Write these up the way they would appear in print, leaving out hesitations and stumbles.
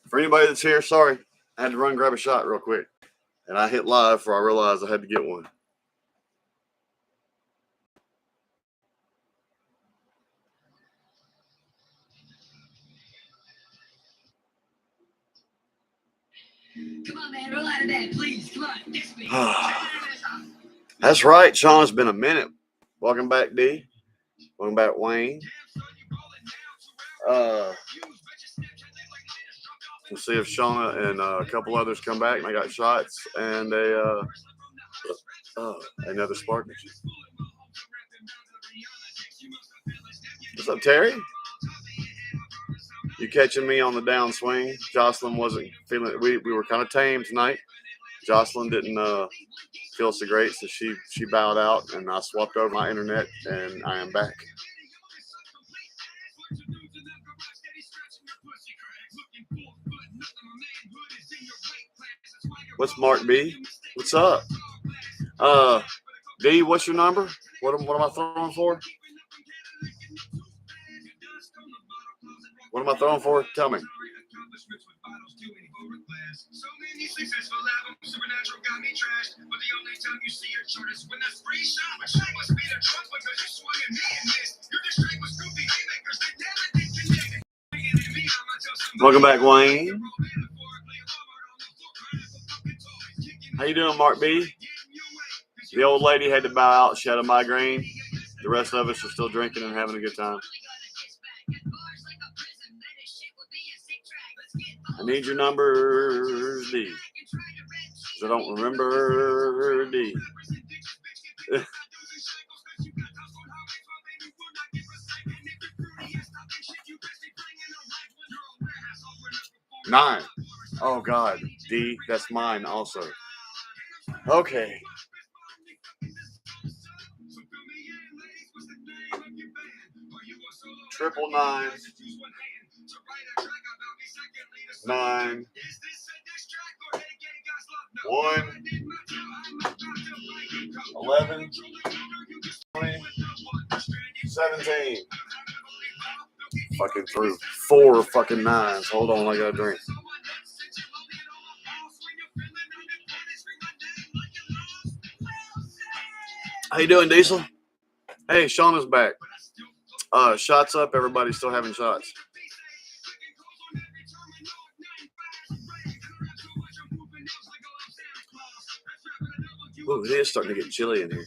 For anybody that's here, sorry. I had to run and grab a shot real quick. And I hit live before I realized I had to get one. Come on, man. Roll out of bed, please. Come on. Diss me. That's right, Sean. It's been a minute. Welcome back, D. Welcome back, Wayne. We'll see if Shauna and a couple others come back. And I got shots and another spark. What's up, Terry? You catching me on the downswing? Jocelyn wasn't feeling it. We were kind of tame tonight. Jocelyn didn't feel so great, so she bowed out, and I swapped over my internet, and I am back. What's Mark B? What's up? D, what's your number? What am I throwing for? What am I throwing for? Tell me. So many successful albums, Supernatural got me trashed. But the only time you see your chart is when that spree shot. But you must be the drunk because you swung at me and missed. Your distract was goofy haymakers that never disconnected. Welcome back, Wayne. How you doing, Mark B? The old lady had to bow out. She had a migraine. The rest of us are still drinking and having a good time. I need your numbers, D. Because I don't remember D. Nine. Oh, God. D, that's mine also. Okay. Triple nines. 9. 1. 11. 20. 17. Fucking through 4 fucking 9s. Hold on, I got a drink. How you doing, Diesel? Hey, Shauna's back. Shots up. Everybody's still having shots. Ooh, it is starting to get chilly in here.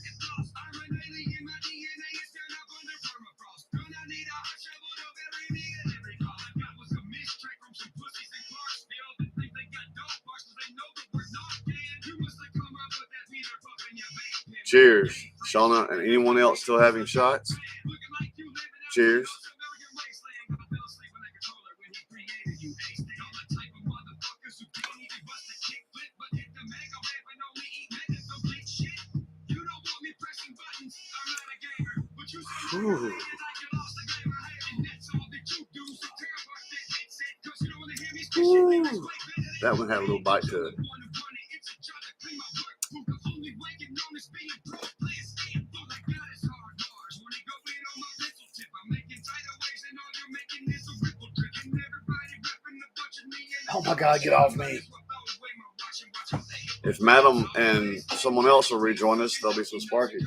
Cheers, Shauna, and anyone else still having shots? Cheers. Ooh. Ooh. That one had a little bite to it. Oh my God, get off me. If Madam and someone else will rejoin us, there'll be some Sparkies.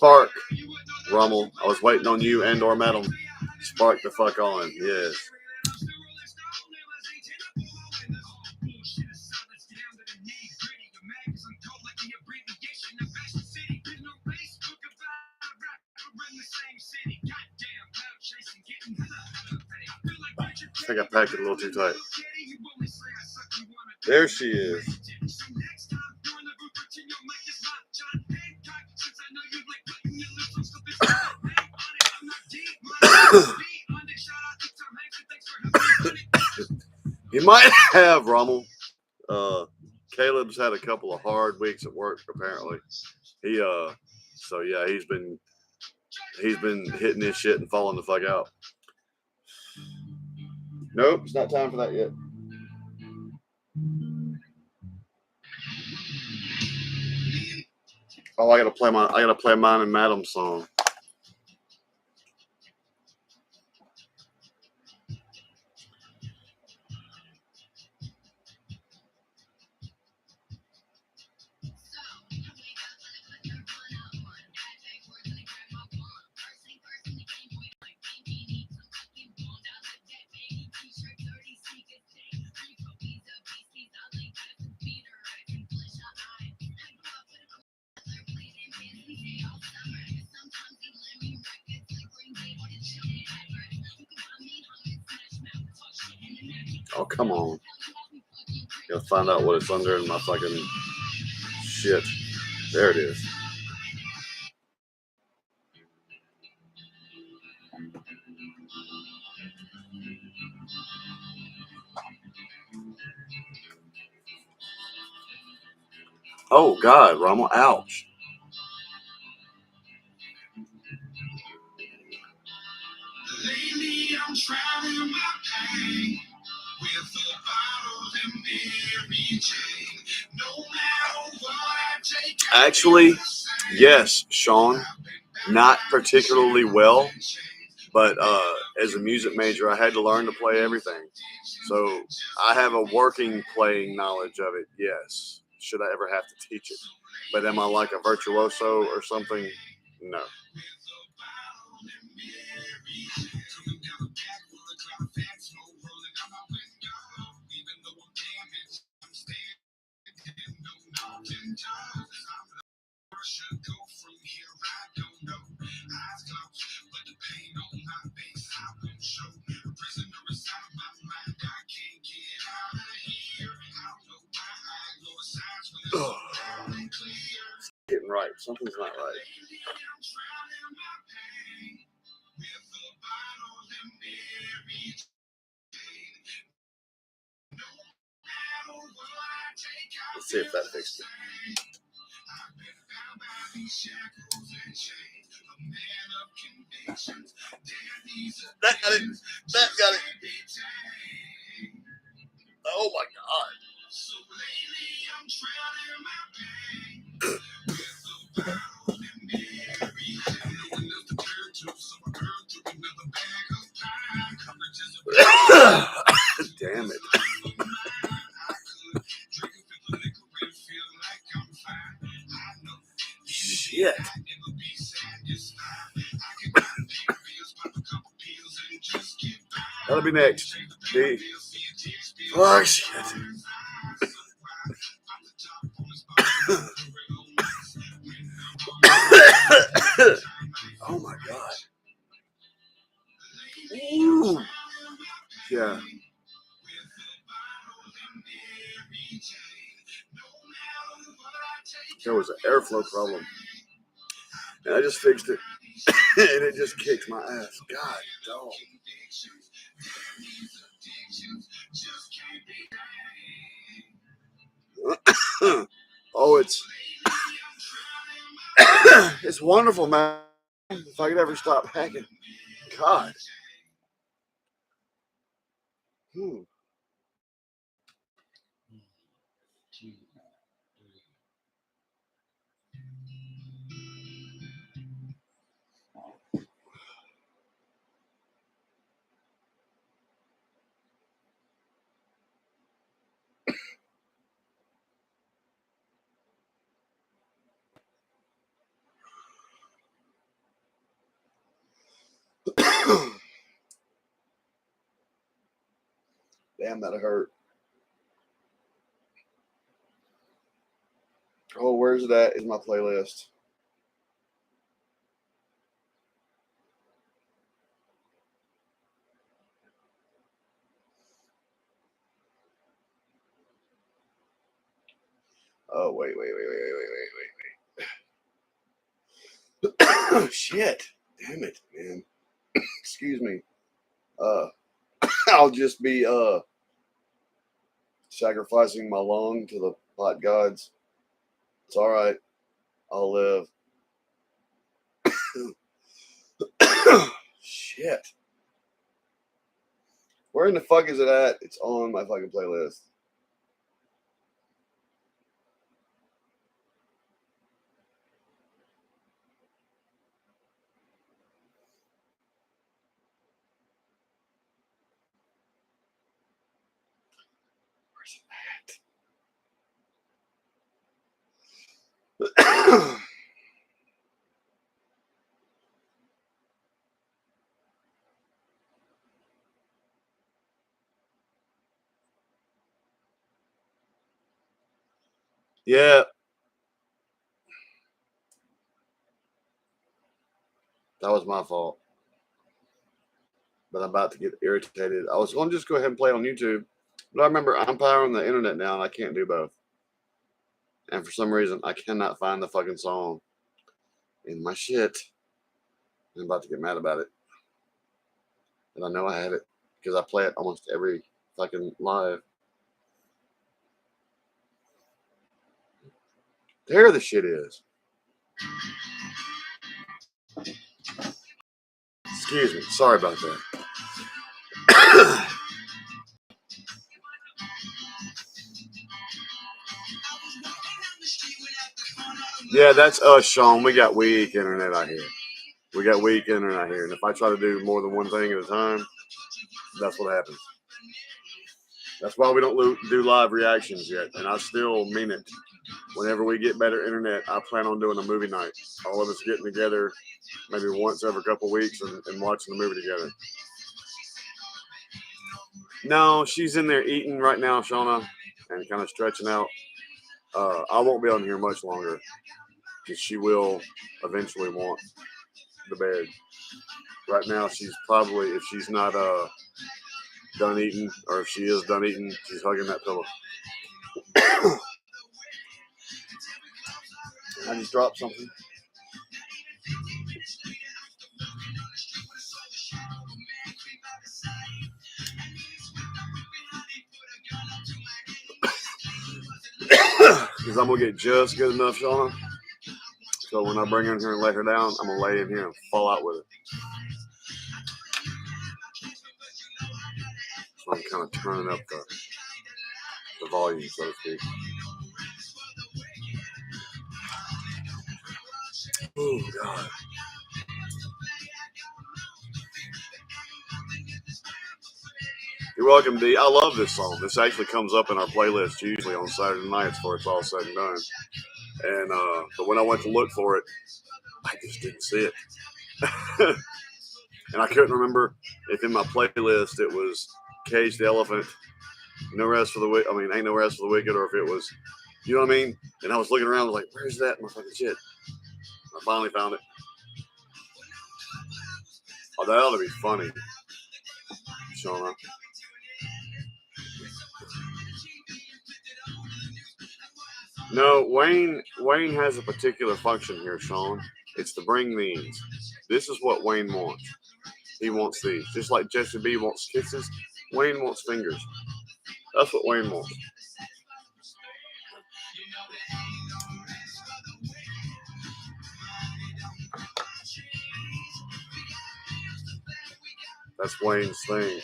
spark, Rummel. I was waiting on you and or Madam. Spark the fuck on. Yes. I think I packed it a little too tight. There she is. You might have, Rommel. Caleb's had a couple of hard weeks at work, apparently. So yeah, he's been hitting this shit and falling the fuck out. Nope, it's not time for that yet. Oh, I gotta play mine and Madam's song. Oh, come on. Gotta find out what it's under in my fucking shit. There it is. Oh, God, Rommel. Ouch. Lately, I'm trying my pain with a bottle of Mary Jane. No matter what I take. Actually, yes, Sean. Not particularly well, but as a music major, I had to learn to play everything. So I have a working playing knowledge of it, yes. Should I ever have to teach it? But am I like a virtuoso or something? No. Getting right. Something's not right. Let's see if that fixed it. That got it. That got it. Oh my God. Damn it. Shit. That'll be next. B. Oh, shit. Oh my God. Ooh. Yeah. There was an airflow problem. And I just fixed it. And it just kicked my ass. God, dog. Oh, it's wonderful, man. If I could ever stop hacking. God. Damn, that hurt. Oh, where's it at? Is my playlist. Oh, wait. Shit. Damn it, man. Excuse me. I'll just be sacrificing my lung to the pot gods. It's all right. I'll live. Shit. Where in the fuck is it at? It's on my fucking playlist. Where's it at? Yeah. That was my fault. But I'm about to get irritated. I was going to just go ahead and play it on YouTube. But I remember I'm powering the internet now and I can't do both. And for some reason, I cannot find the fucking song in my shit. I'm about to get mad about it. And I know I have it because I play it almost every fucking live. There the shit is. Excuse me. Sorry about that. Yeah, that's us, Sean. We got weak internet out here. We got weak internet out here. And if I try to do more than one thing at a time, that's what happens. That's why we don't do live reactions yet. And I still mean it. Whenever we get better internet, I plan on doing a movie night. All of us getting together maybe once every couple of weeks and watching the movie together. No, she's in there eating right now, Shauna, and kind of stretching out. I won't be on here much longer because she will eventually want the bed. Right now, she's probably, if she's not done eating, or if she is done eating, she's hugging that pillow. I just dropped something. Because I'm going to get just good enough, Shauna. So when I bring her in here and lay her down, I'm going to lay in here and fall out with it. So I'm kind of turning up the volume, so to speak. Oh, God. You're welcome, D. I love this song. This actually comes up in our playlist usually on Saturday nights before it's all said and done. And but when I went to look for it, I just didn't see it. And I couldn't remember if in my playlist it was Cage the Elephant, No Rest for the Wicked. I mean, Ain't No Rest for the Wicked, or if it was, you know what I mean? And I was looking around, I was like, where's that motherfucking shit? I finally found it. Oh, that ought to be funny, Shauna. No, Wayne has a particular function here, Sean. It's to bring these. This is what Wayne wants. He wants these. Just like Jesse B wants kisses, Wayne wants fingers. That's what Wayne wants. That's Wayne's thing.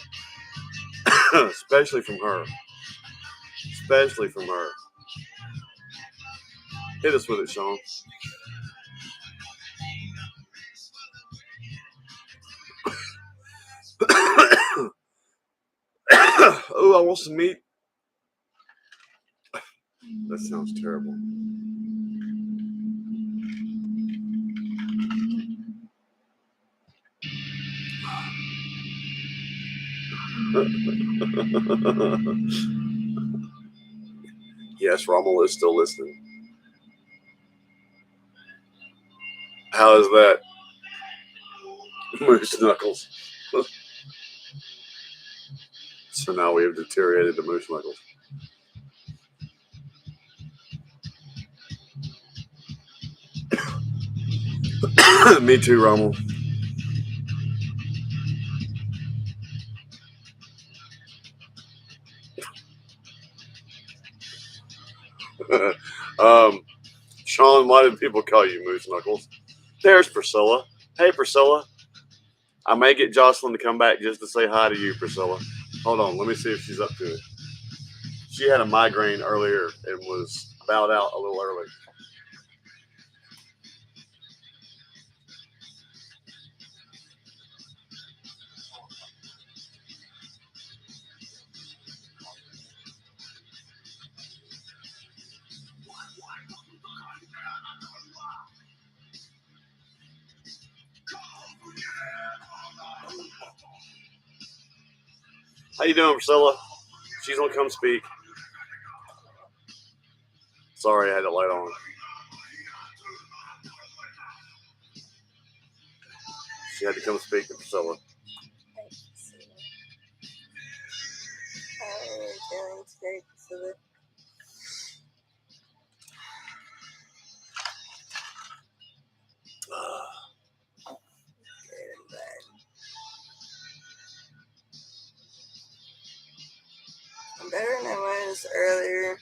Especially from her. Especially from her. Hit us with it, Sean. Oh, I want some meat. That sounds terrible. Yes, Rommel is still listening. How is that? Moose Knuckles. So now we have deteriorated to Moose Knuckles. Me too, Rommel. Sean, why did people call you Moose Knuckles? There's Priscilla. Hey, Priscilla. I may get Jocelyn to come back just to say hi to you, Priscilla. Hold on, let me see if she's up to it. She had a migraine earlier and was bowed out a little early. How you doing, Priscilla? She's gonna come speak. Sorry, I had the light on. She had to come speak to Priscilla. How are you doing today, Priscilla? Good and bad. I'm better than I was earlier.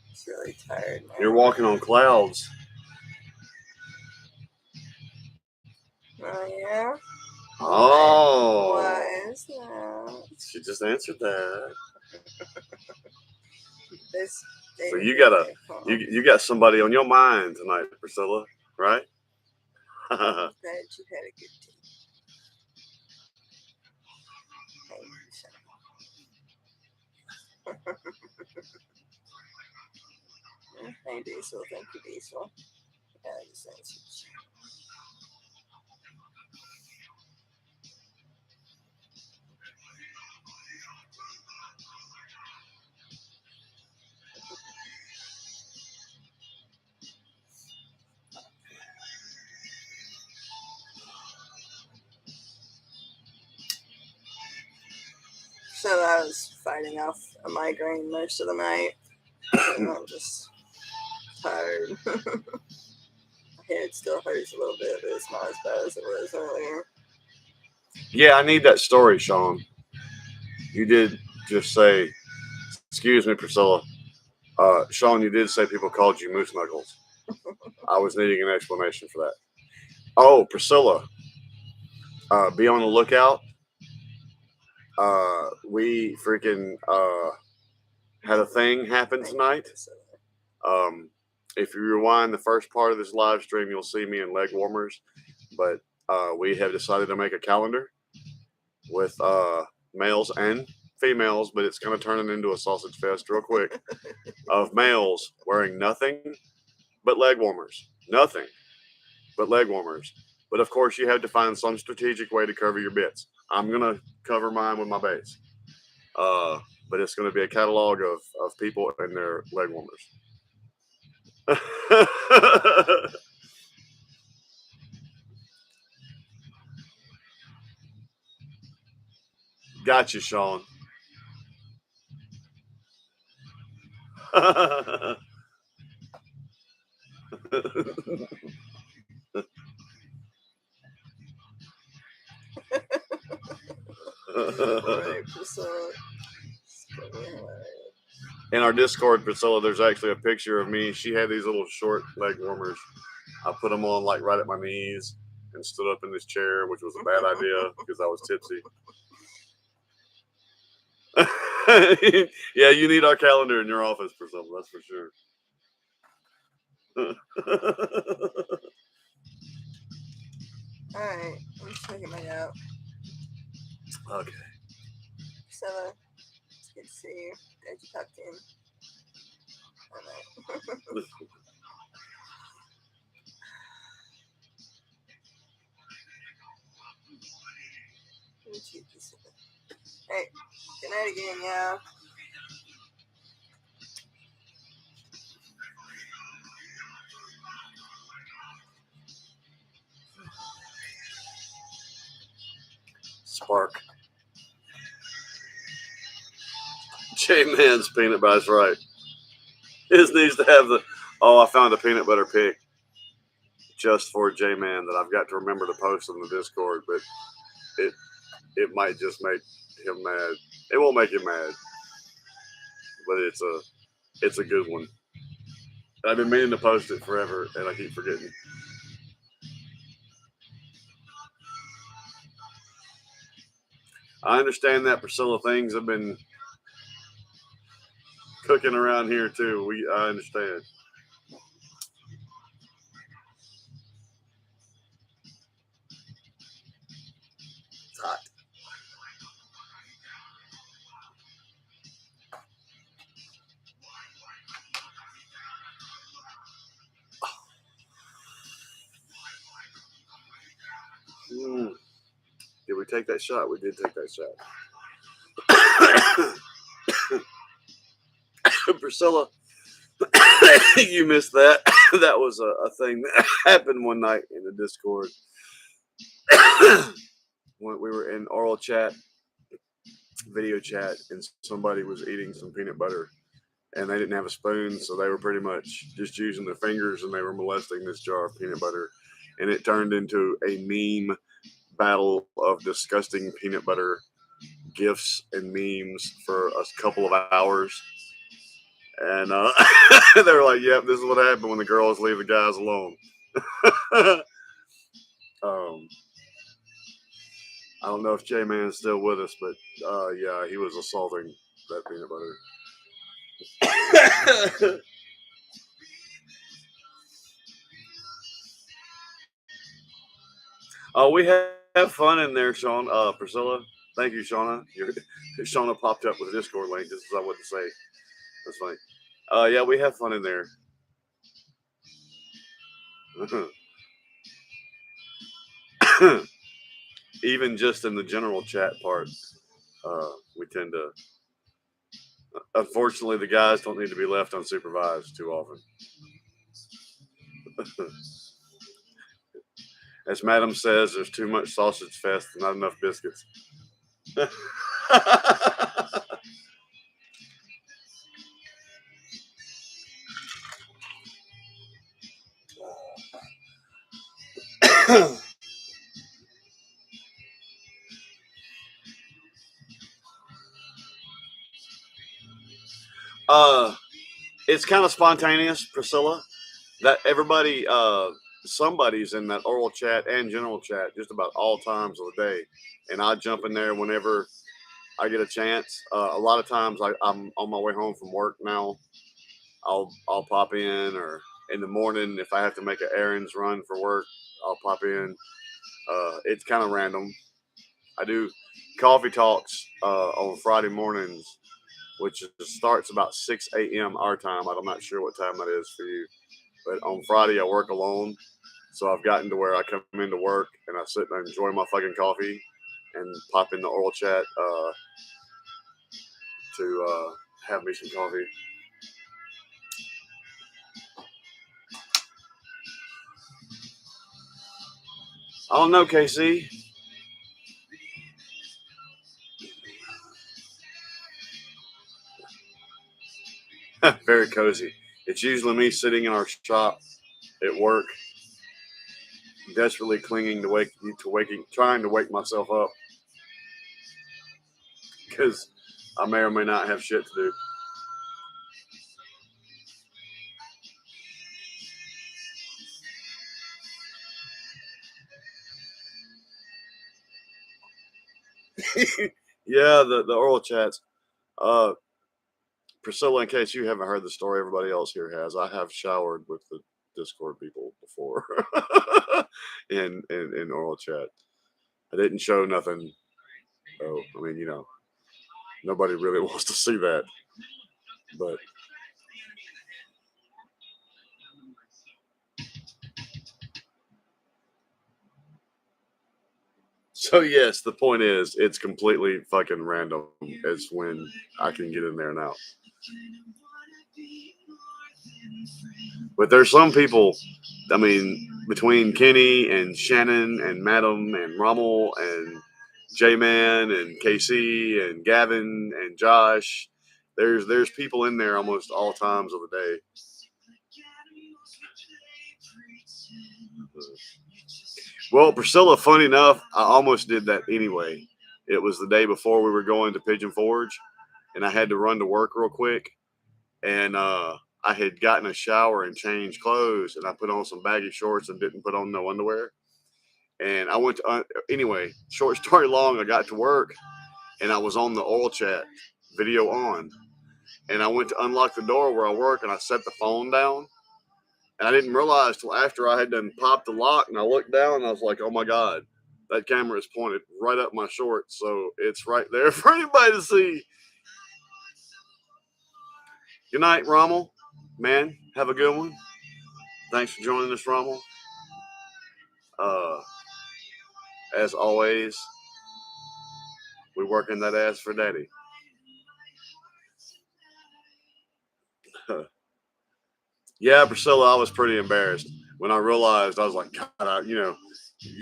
Just really tired now. You're walking on clouds. Oh, yeah? Oh. Why is that? She just answered that. This So you got somebody on your mind tonight, Priscilla, right? I'm glad you had a good day. Hey, Diesel. Thank you, Diesel. Yeah, I just answered you. So I was fighting off a migraine most of the night. And I'm just tired. My head still hurts a little bit, but it's not as bad as it was earlier. Yeah, I need that story, Sean. You did just say, excuse me, Priscilla. Sean, you did say people called you Moose Knuckles. I was needing an explanation for that. Oh, Priscilla, be on the lookout. We freaking had a thing happen tonight. If you rewind the first part of this live stream, you'll see me in leg warmers. But we have decided to make a calendar with males and females, but it's going to turn it into a sausage fest real quick of males wearing nothing but leg warmers. Nothing but leg warmers. But of course, you have to find some strategic way to cover your bits. I'm going to cover mine with my base. But it's going to be a catalog of people and their leg warmers. Gotcha, Sean. In our Discord, Priscilla, there's actually a picture of me. She had these little short leg warmers. I put them on like right at my knees and stood up in this chair, which was a bad idea because I was tipsy. Yeah, you need our calendar in your office, Priscilla. That's for sure. All right, I'm checking it out. Okay. Priscilla, it's good to see you. Glad you popped in. All right. Hey, good night again, yeah. Spark. J-Man's peanut butter's right. His needs to have the. Oh, I found a peanut butter pick just for J-Man that I've got to remember to post on the Discord, but it might just make him mad. It won't make him mad, but it's a good one. I've been meaning to post it forever, and I keep forgetting. I understand that Priscilla things have been cooking around here too. I understand. It's hot. Mm. Did we take that shot? We did take that shot. Priscilla, you missed that. That was a thing that happened one night in the Discord. When we were in oral chat, video chat, and somebody was eating some peanut butter and they didn't have a spoon, so they were pretty much just using their fingers and they were molesting this jar of peanut butter. And it turned into a meme battle of disgusting peanut butter gifs and memes for a couple of hours. And they were like, yep, this is what happened when the girls leave the guys alone. I don't know if J-Man's still with us, but yeah, he was assaulting that peanut butter. Oh, we have fun in there, Sean. Priscilla, thank you, Shauna. Shauna popped up with a Discord link just as I wanted to say. That's funny. Yeah, we have fun in there. Even just in the general chat part, we tend to. Unfortunately, the guys don't need to be left unsupervised too often. As Madam says, there's too much sausage fest and not enough biscuits. It's kind of spontaneous, Priscilla. That everybody, somebody's in that oral chat and general chat just about all times of the day, and I jump in there whenever I get a chance. A lot of times I'm on my way home from work now. I'll pop in, or in the morning if I have to make an errands run for work, I'll pop in. It's kind of random. I do coffee talks on Friday mornings, which starts about 6 a.m. our time. I'm not sure what time that is for you, but on Friday I work alone, so I've gotten to where I come into work and I sit and enjoy my fucking coffee and pop in the oral chat to have me some coffee. I don't know, KC. Very cozy. It's usually me sitting in our shop at work, desperately clinging to waking, trying to wake myself up because I may or may not have shit to do. Yeah, the oral chats. Priscilla, in case you haven't heard the story, everybody else here has. I have showered with the Discord people before in oral chat. I didn't show nothing. Oh, I mean, nobody really wants to see that. But So yes, the point is, it's completely fucking random. It's when I can get in there and out. But there's some people. I mean, between Kenny and Shannon and Madam and Rommel and J-Man and KC and Gavin and Josh, there's people in there almost all times of the day. Well, Priscilla, funny enough, I almost did that anyway. It was the day before we were going to Pigeon Forge, and I had to run to work real quick. And I had gotten a shower and changed clothes, and I put on some baggy shorts and didn't put on no underwear. And I went to, anyway, short story long, I got to work, and I was on the oil chat, video on. And I went to unlock the door where I work, and I set the phone down. And I didn't realize till after I had done popped the lock, and I looked down, and I was like, oh my God, that camera is pointed right up my shorts. So it's right there for anybody to see. Good night, Rommel. Man, have a good one. Thanks for joining us, Rommel. As always, we working that ass for daddy. Yeah, Priscilla, I was pretty embarrassed when I realized. I was like, God, you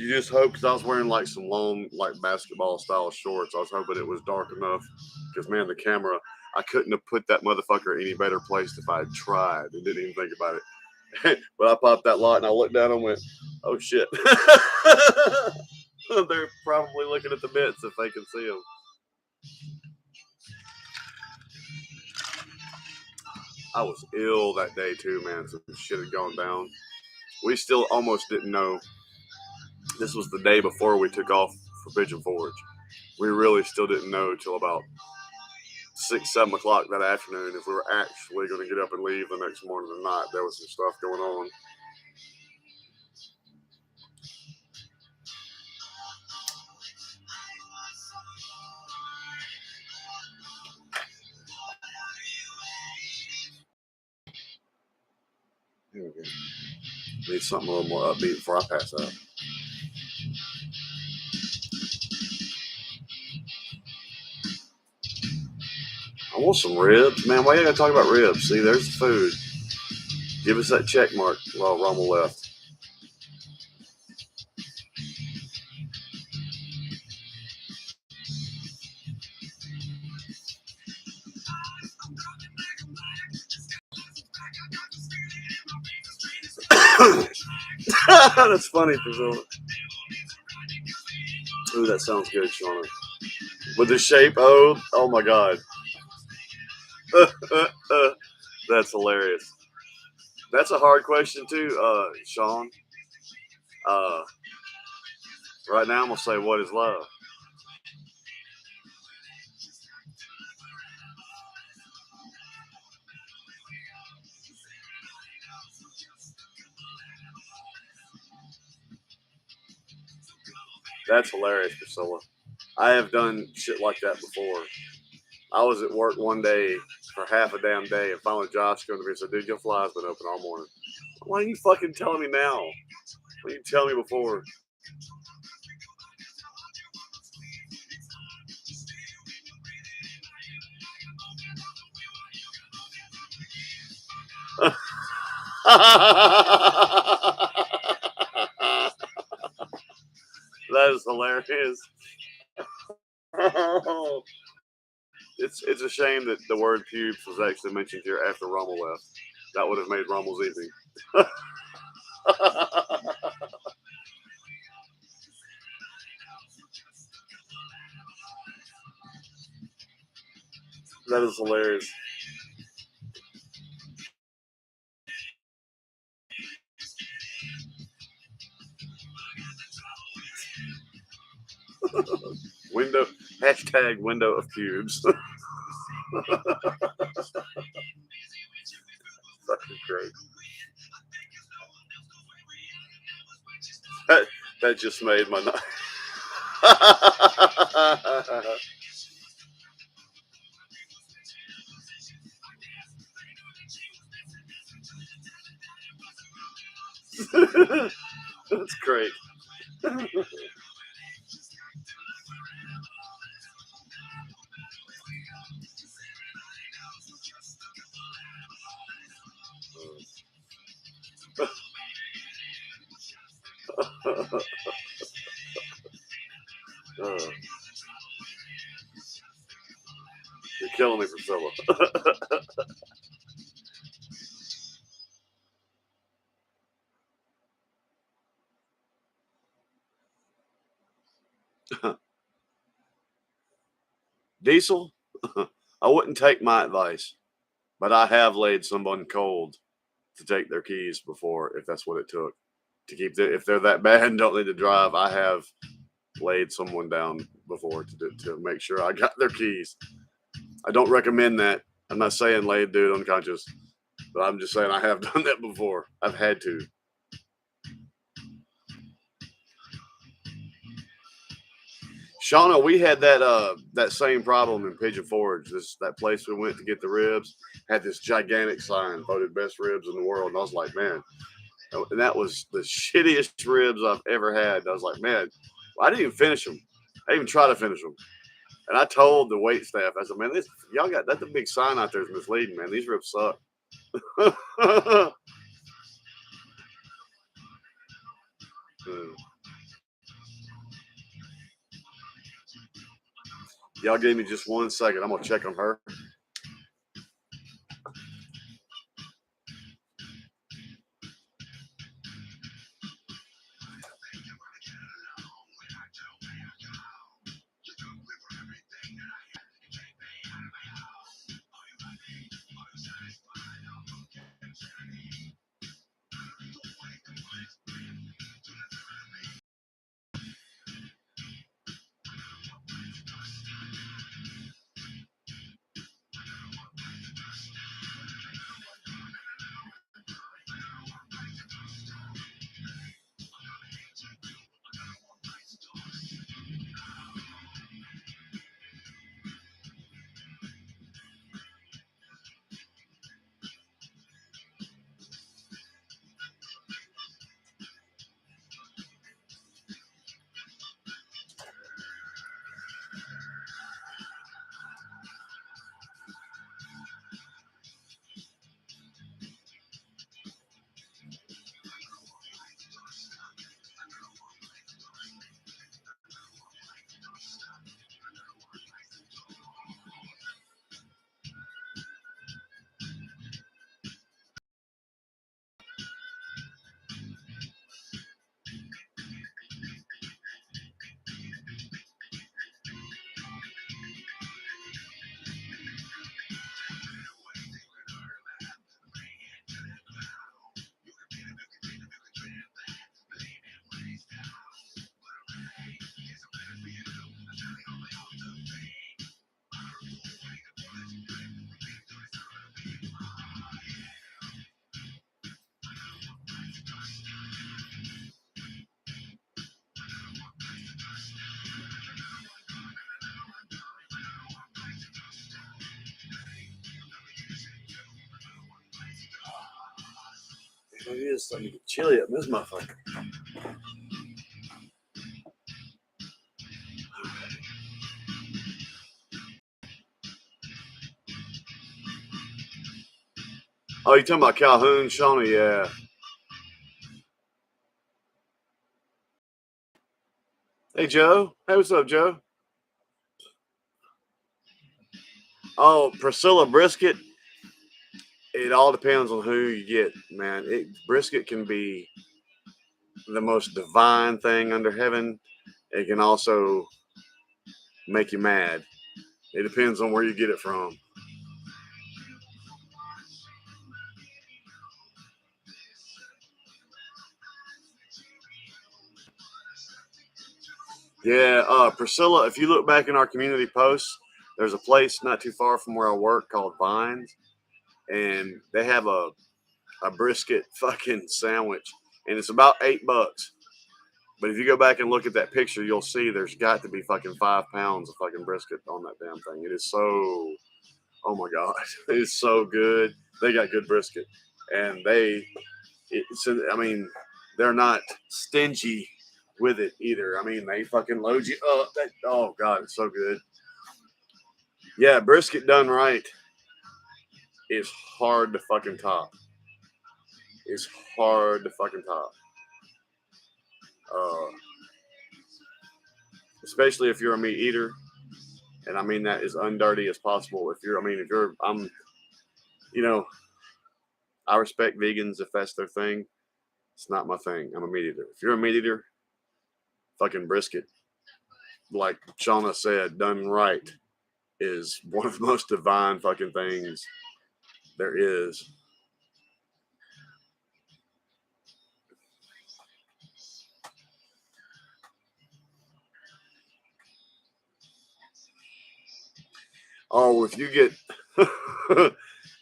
just hope, because I was wearing like some long, like basketball style shorts. I was hoping it was dark enough, because man, the camera, I couldn't have put that motherfucker any better placed if I had tried and didn't even think about it. But I popped that lot and I looked down and went, oh shit. They're probably looking at the bits if they can see them. I was ill that day too, man. Some shit had gone down. We still almost didn't know. This was the day before we took off for Pigeon Forge. We really still didn't know till about 6, 7 o'clock that afternoon if we were actually going to get up and leave the next morning or not. There was some stuff going on. Here we go. Need something a little more upbeat before I pass out. I want some ribs. Man, why you gotta talk about ribs? See, there's the food. Give us that check mark while Rommel left. That's funny, Priscilla. Ooh, that sounds good, Shauna. With the shape, oh my God. That's hilarious. That's a hard question too, Sean. Right now I'm gonna say, what is love? That's hilarious, Priscilla. I have done shit like that before. I was at work one day for half a damn day, and finally Josh came to me and said, dude, your fly's been open all morning. Why are you fucking telling me now? Why didn't you tell me before? That is hilarious. It's a shame that the word pubes was actually mentioned here after Rommel left. That would have made Rommel's evening. That is hilarious. Window of pubes. Fucking great. That just made my night. That's great. You're killing me, Priscilla. Diesel, I wouldn't take my advice, but I have laid someone cold to take their keys before, if that's what it took to keep if they're that bad and don't need to drive. I have laid someone down before to make sure I got their keys. I don't recommend that. I'm not saying lay a dude unconscious, but I'm just saying I have done that before. I've had to. Shauna, we had that same problem in Pigeon Forge. That place we went to get the ribs had this gigantic sign voted best ribs in the world, and I was like, man, and that was the shittiest ribs I've ever had. I was like, man, I didn't even finish them. I didn't even try to finish them. And I told the wait staff, I said, man, y'all got that's a big sign out there is misleading, man. These ribs suck. Y'all gave me just 1 second. I'm gonna check on her. It is starting to get chilly up in this motherfucker. Oh, you talking about Calhoun, Shawnee? Yeah. Hey, Joe. Hey, what's up, Joe? Oh, Priscilla brisket. It all depends on who you get, man. Brisket can be the most divine thing under heaven. It can also make you mad. It depends on where you get it from. Yeah, Priscilla, if you look back in our community posts, there's a place not too far from where I work called Vines, and they have a brisket fucking sandwich, and it's about $8. But if you go back and look at that picture, you'll see there's got to be fucking 5 pounds of fucking brisket on that damn thing. It is so, oh my god, it's so good. They got good brisket, and I mean, they're not stingy with it either. I mean, they fucking load you up. Oh god, it's so good. Yeah, brisket done right is hard to fucking top. is hard to fucking top. Especially if you're a meat eater, and I mean that as undirty as possible. You know, I respect vegans if that's their thing. It's not my thing. I'm a meat eater. If you're a meat eater, fucking brisket, like Shauna said, done right, is one of the most divine fucking things there is. Oh, if you get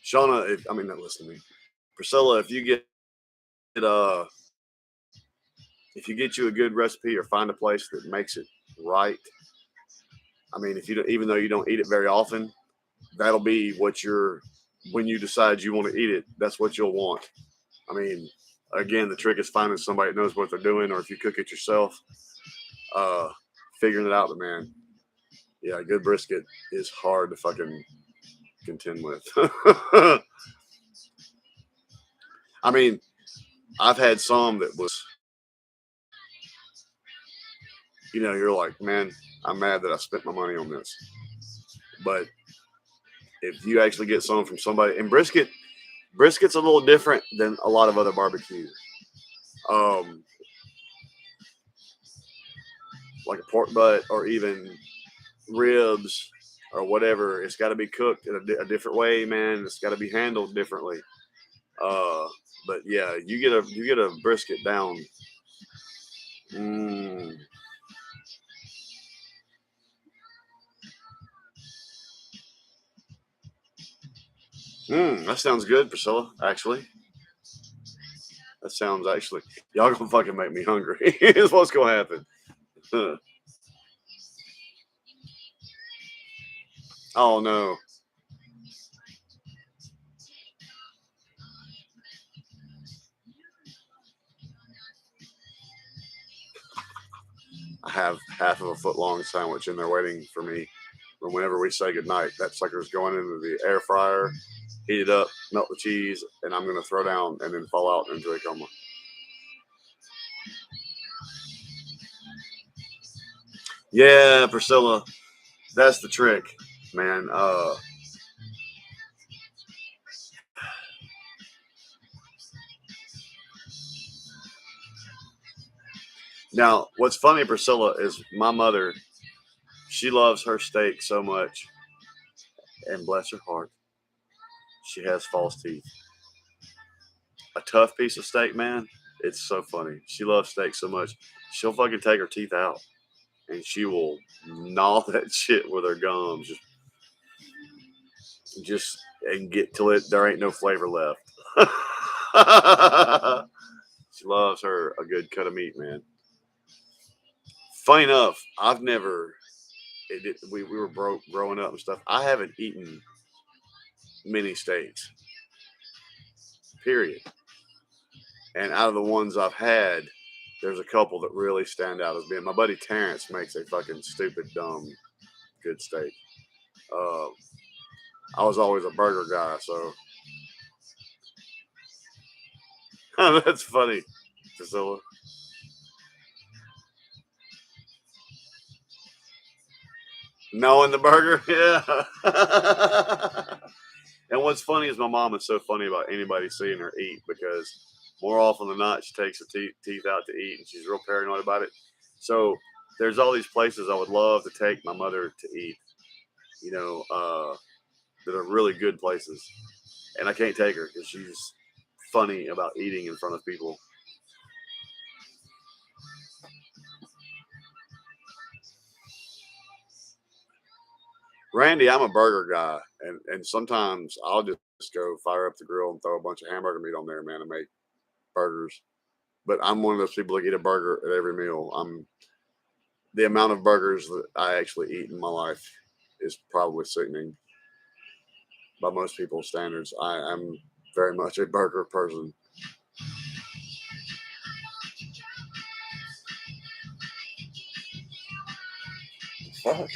Shauna, not listen to me, Priscilla, if you get if you get you a good recipe or find a place that makes it right, if you don't, even though you don't eat it very often, that'll be what when you decide you want to eat it, that's what you'll want. Again, the trick is finding somebody that knows what they're doing, or if you cook it yourself, figuring it out. But man, yeah, good brisket is hard to fucking contend with. I've had some that was, you're like, man, I'm mad that I spent my money on this. But if you actually get some from somebody, and brisket's a little different than a lot of other barbecues. Like a pork butt or even ribs or whatever, it's got to be cooked in a different way, man. It's got to be handled differently. But yeah, you get a brisket down. That sounds good, Priscilla. Actually, y'all gonna fucking make me hungry. Is what's gonna happen. Oh no. I have half of a foot long sandwich in there waiting for me. But whenever we say goodnight, that sucker's going into the air fryer, heat it up, melt the cheese, and I'm gonna throw down and then fall out into a coma. Yeah, Priscilla, that's the trick, man. Now, what's funny, Priscilla, is my mother. She loves her steak so much, and bless her heart, she has false teeth. A tough piece of steak, man. It's so funny. She loves steak so much, she'll fucking take her teeth out, and she will gnaw that shit with her gums, just and get till there ain't no flavor left. She loves her a good cut of meat, man. Funny enough, I've never. We were broke growing up and stuff. I haven't eaten many steaks. Period. And out of the ones I've had, there's a couple that really stand out as being. My buddy Terrence makes a fucking stupid, dumb, good steak. I was always a burger guy, so that's funny, Priscilla. Knowing the burger, yeah. And what's funny is my mom is so funny about anybody seeing her eat, because more often than not, she takes her teeth out to eat, and she's real paranoid about it. So there's all these places I would love to take my mother to eat, that are really good places. And I can't take her because she's funny about eating in front of people. Randy, I'm a burger guy, and sometimes I'll just go fire up the grill and throw a bunch of hamburger meat on there, man, and make burgers. But I'm one of those people that eat a burger at every meal. The amount of burgers that I actually eat in my life is probably sickening by most people's standards. I'm very much a burger person. Fuck.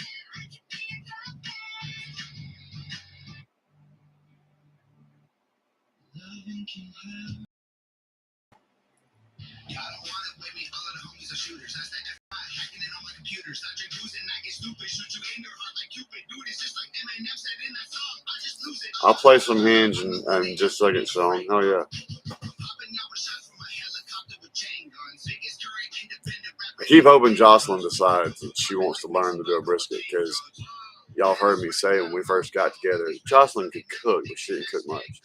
I'll play some Hinge and just a second, Sean. Oh yeah. I keep hoping Jocelyn decides that she wants to learn to do a brisket, because y'all heard me say when we first got together, Jocelyn could cook, but she didn't cook much.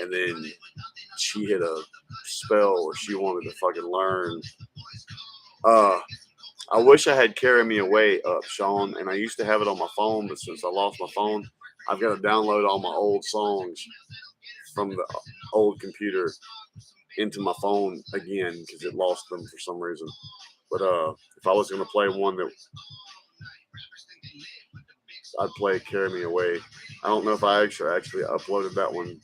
And then she hit a spell where she wanted to fucking learn. I wish I had Carry Me Away up, Sean, and I used to have it on my phone, but since I lost my phone, I've got to download all my old songs from the old computer into my phone again because it lost them for some reason. But if I was going to play one that I'd play Carry Me Away. I don't know if I actually uploaded that one,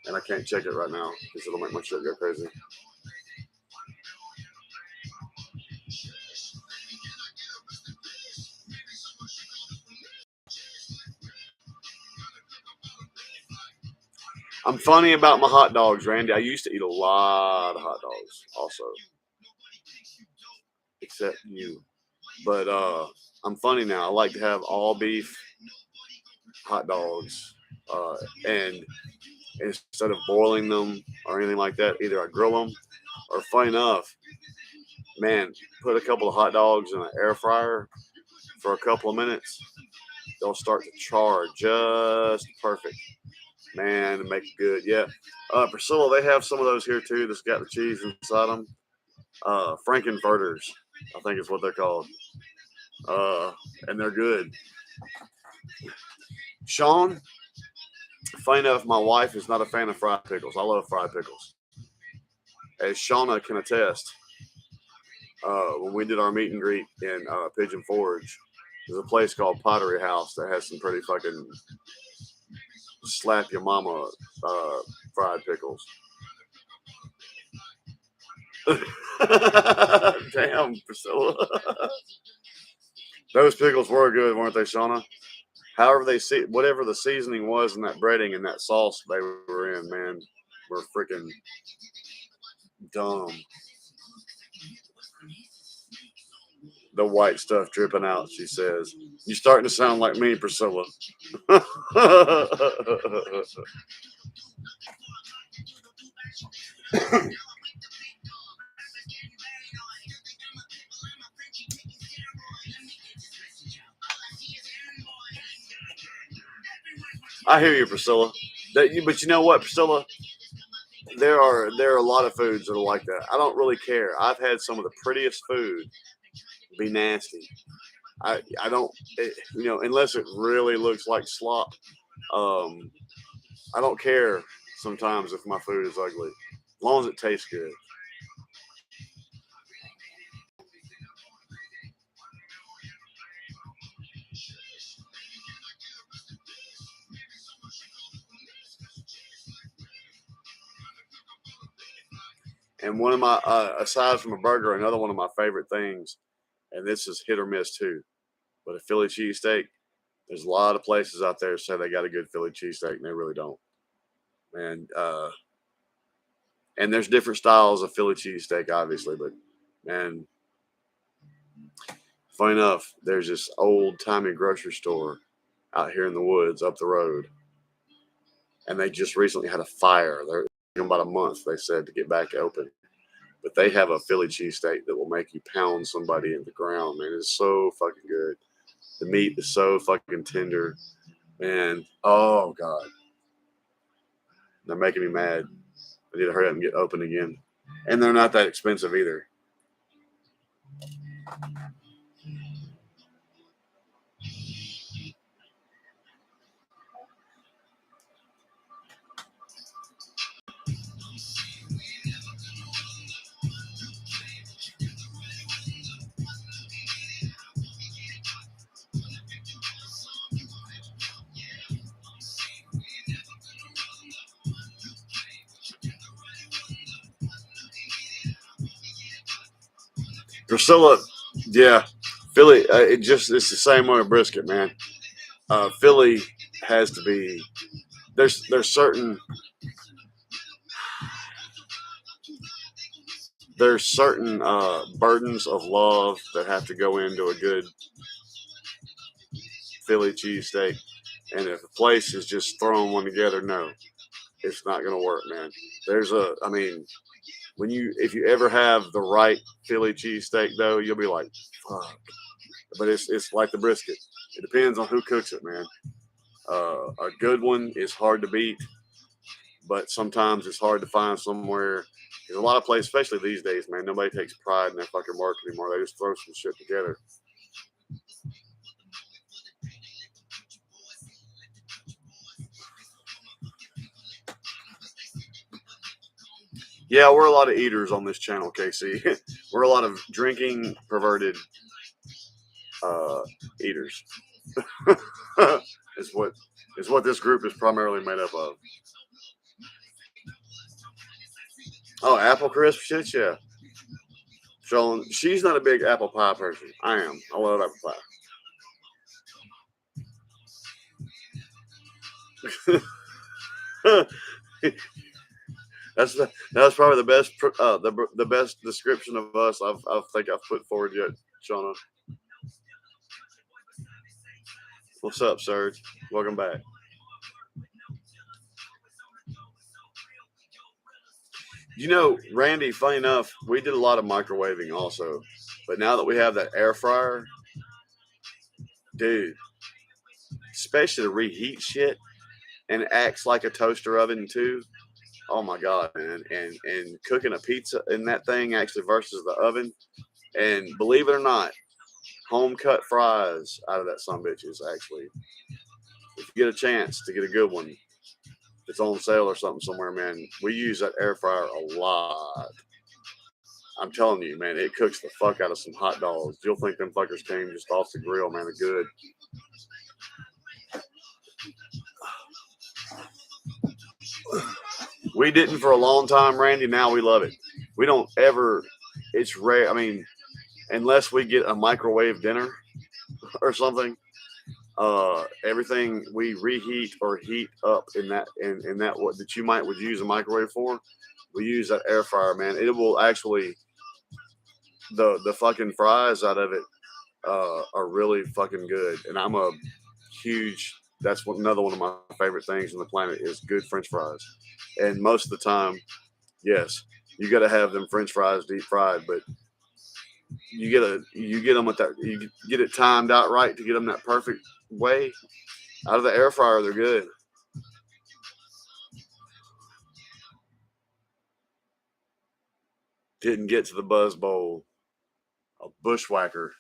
and I can't check it right now because it'll make my shit go crazy. I'm funny about my hot dogs, Randy. I used to eat a lot of hot dogs also, except you. But I'm funny now. I like to have all beef hot dogs, and instead of boiling them or anything like that, either I grill them or, funny enough, man, put a couple of hot dogs in an air fryer for a couple of minutes. They'll start to char just perfect. Man, make it good. Yeah. Priscilla, they have some of those here too that's got the cheese inside them. Frankenfurters, I think is what they're called. And they're good. Sean, funny enough, my wife is not a fan of fried pickles. I love fried pickles. As Shauna can attest, when we did our meet and greet in Pigeon Forge, there's a place called Pottery House that has some pretty fucking slap your mama fried pickles. Damn, Priscilla. Those pickles were good, weren't they, Shauna? However whatever the seasoning was in that breading and that sauce they were in, man, were freaking dumb. The white stuff dripping out, she says. You're starting to sound like me, Priscilla. I hear you, Priscilla. But you know what, Priscilla? There are a lot of foods that are like that. I don't really care. I've had some of the prettiest food be nasty. I don't, unless it really looks like slop. I don't care sometimes if my food is ugly, as long as it tastes good. And one of my, aside from a burger, another one of my favorite things, and this is hit or miss too, but a Philly cheesesteak. There's a lot of places out there that say they got a good Philly cheesesteak, and they really don't. And there's different styles of Philly cheesesteak, obviously, but man, funny enough, there's this old-timey grocery store out here in the woods up the road, and they just recently had a fire. They're about a month, they said, to get back open. But they have a Philly cheesesteak that will make you pound somebody in the ground, man. It's so fucking good. The meat is so fucking tender, man. Oh, God. They're making me mad. I need to hurry up and get open again. And they're not that expensive either. Priscilla, yeah, Philly. It's the same way with brisket, man. Philly has to be. There's certain there's certain burdens of love that have to go into a good Philly cheesesteak. And if a place is just throwing one together, no, it's not going to work, man. I mean, if you ever have the right Philly cheesesteak, though, you'll be like, fuck. But it's like the brisket. It depends on who cooks it, man. A good one is hard to beat, but sometimes it's hard to find somewhere. There's a lot of places, especially these days, man, nobody takes pride in their fucking work anymore. They just throw some shit together. Yeah, we're a lot of eaters on this channel, Casey. We're a lot of drinking, perverted eaters. is what this group is primarily made up of. Oh, apple crisp shit, yeah. So she's not a big apple pie person. I am. I love apple pie. That's probably the best the best description of us I think I've put forward yet, Shauna. What's up, Serge? Welcome back. You know, Randy, funny enough, we did a lot of microwaving also. But now that we have that air fryer, dude, especially to reheat shit and it acts like a toaster oven too. Oh my god, man. And cooking a pizza in that thing actually versus the oven. And believe it or not, home cut fries out of that sumbitch is actually, if you get a chance to get a good one, it's on sale or something somewhere, man. We use that air fryer a lot. I'm telling you, man, it cooks the fuck out of some hot dogs. You'll think them fuckers came just off the grill, man. They're good. We didn't for a long time, Randy. Now we love it. We don't ever, it's rare. I mean, unless we get a microwave dinner or something, everything we reheat or heat up in that what that you would use a microwave for, we use that air fryer, man. It will actually, the fucking fries out of it are really fucking good. And I'm a huge, that's another one of my favorite things on the planet is good French fries. And most of the time, yes, you got to have them French fries deep fried, but you get them with that, you get it timed out right to get them that perfect way. Out of the air fryer, they're good. Didn't get to the Buzz Bowl. A bushwhacker.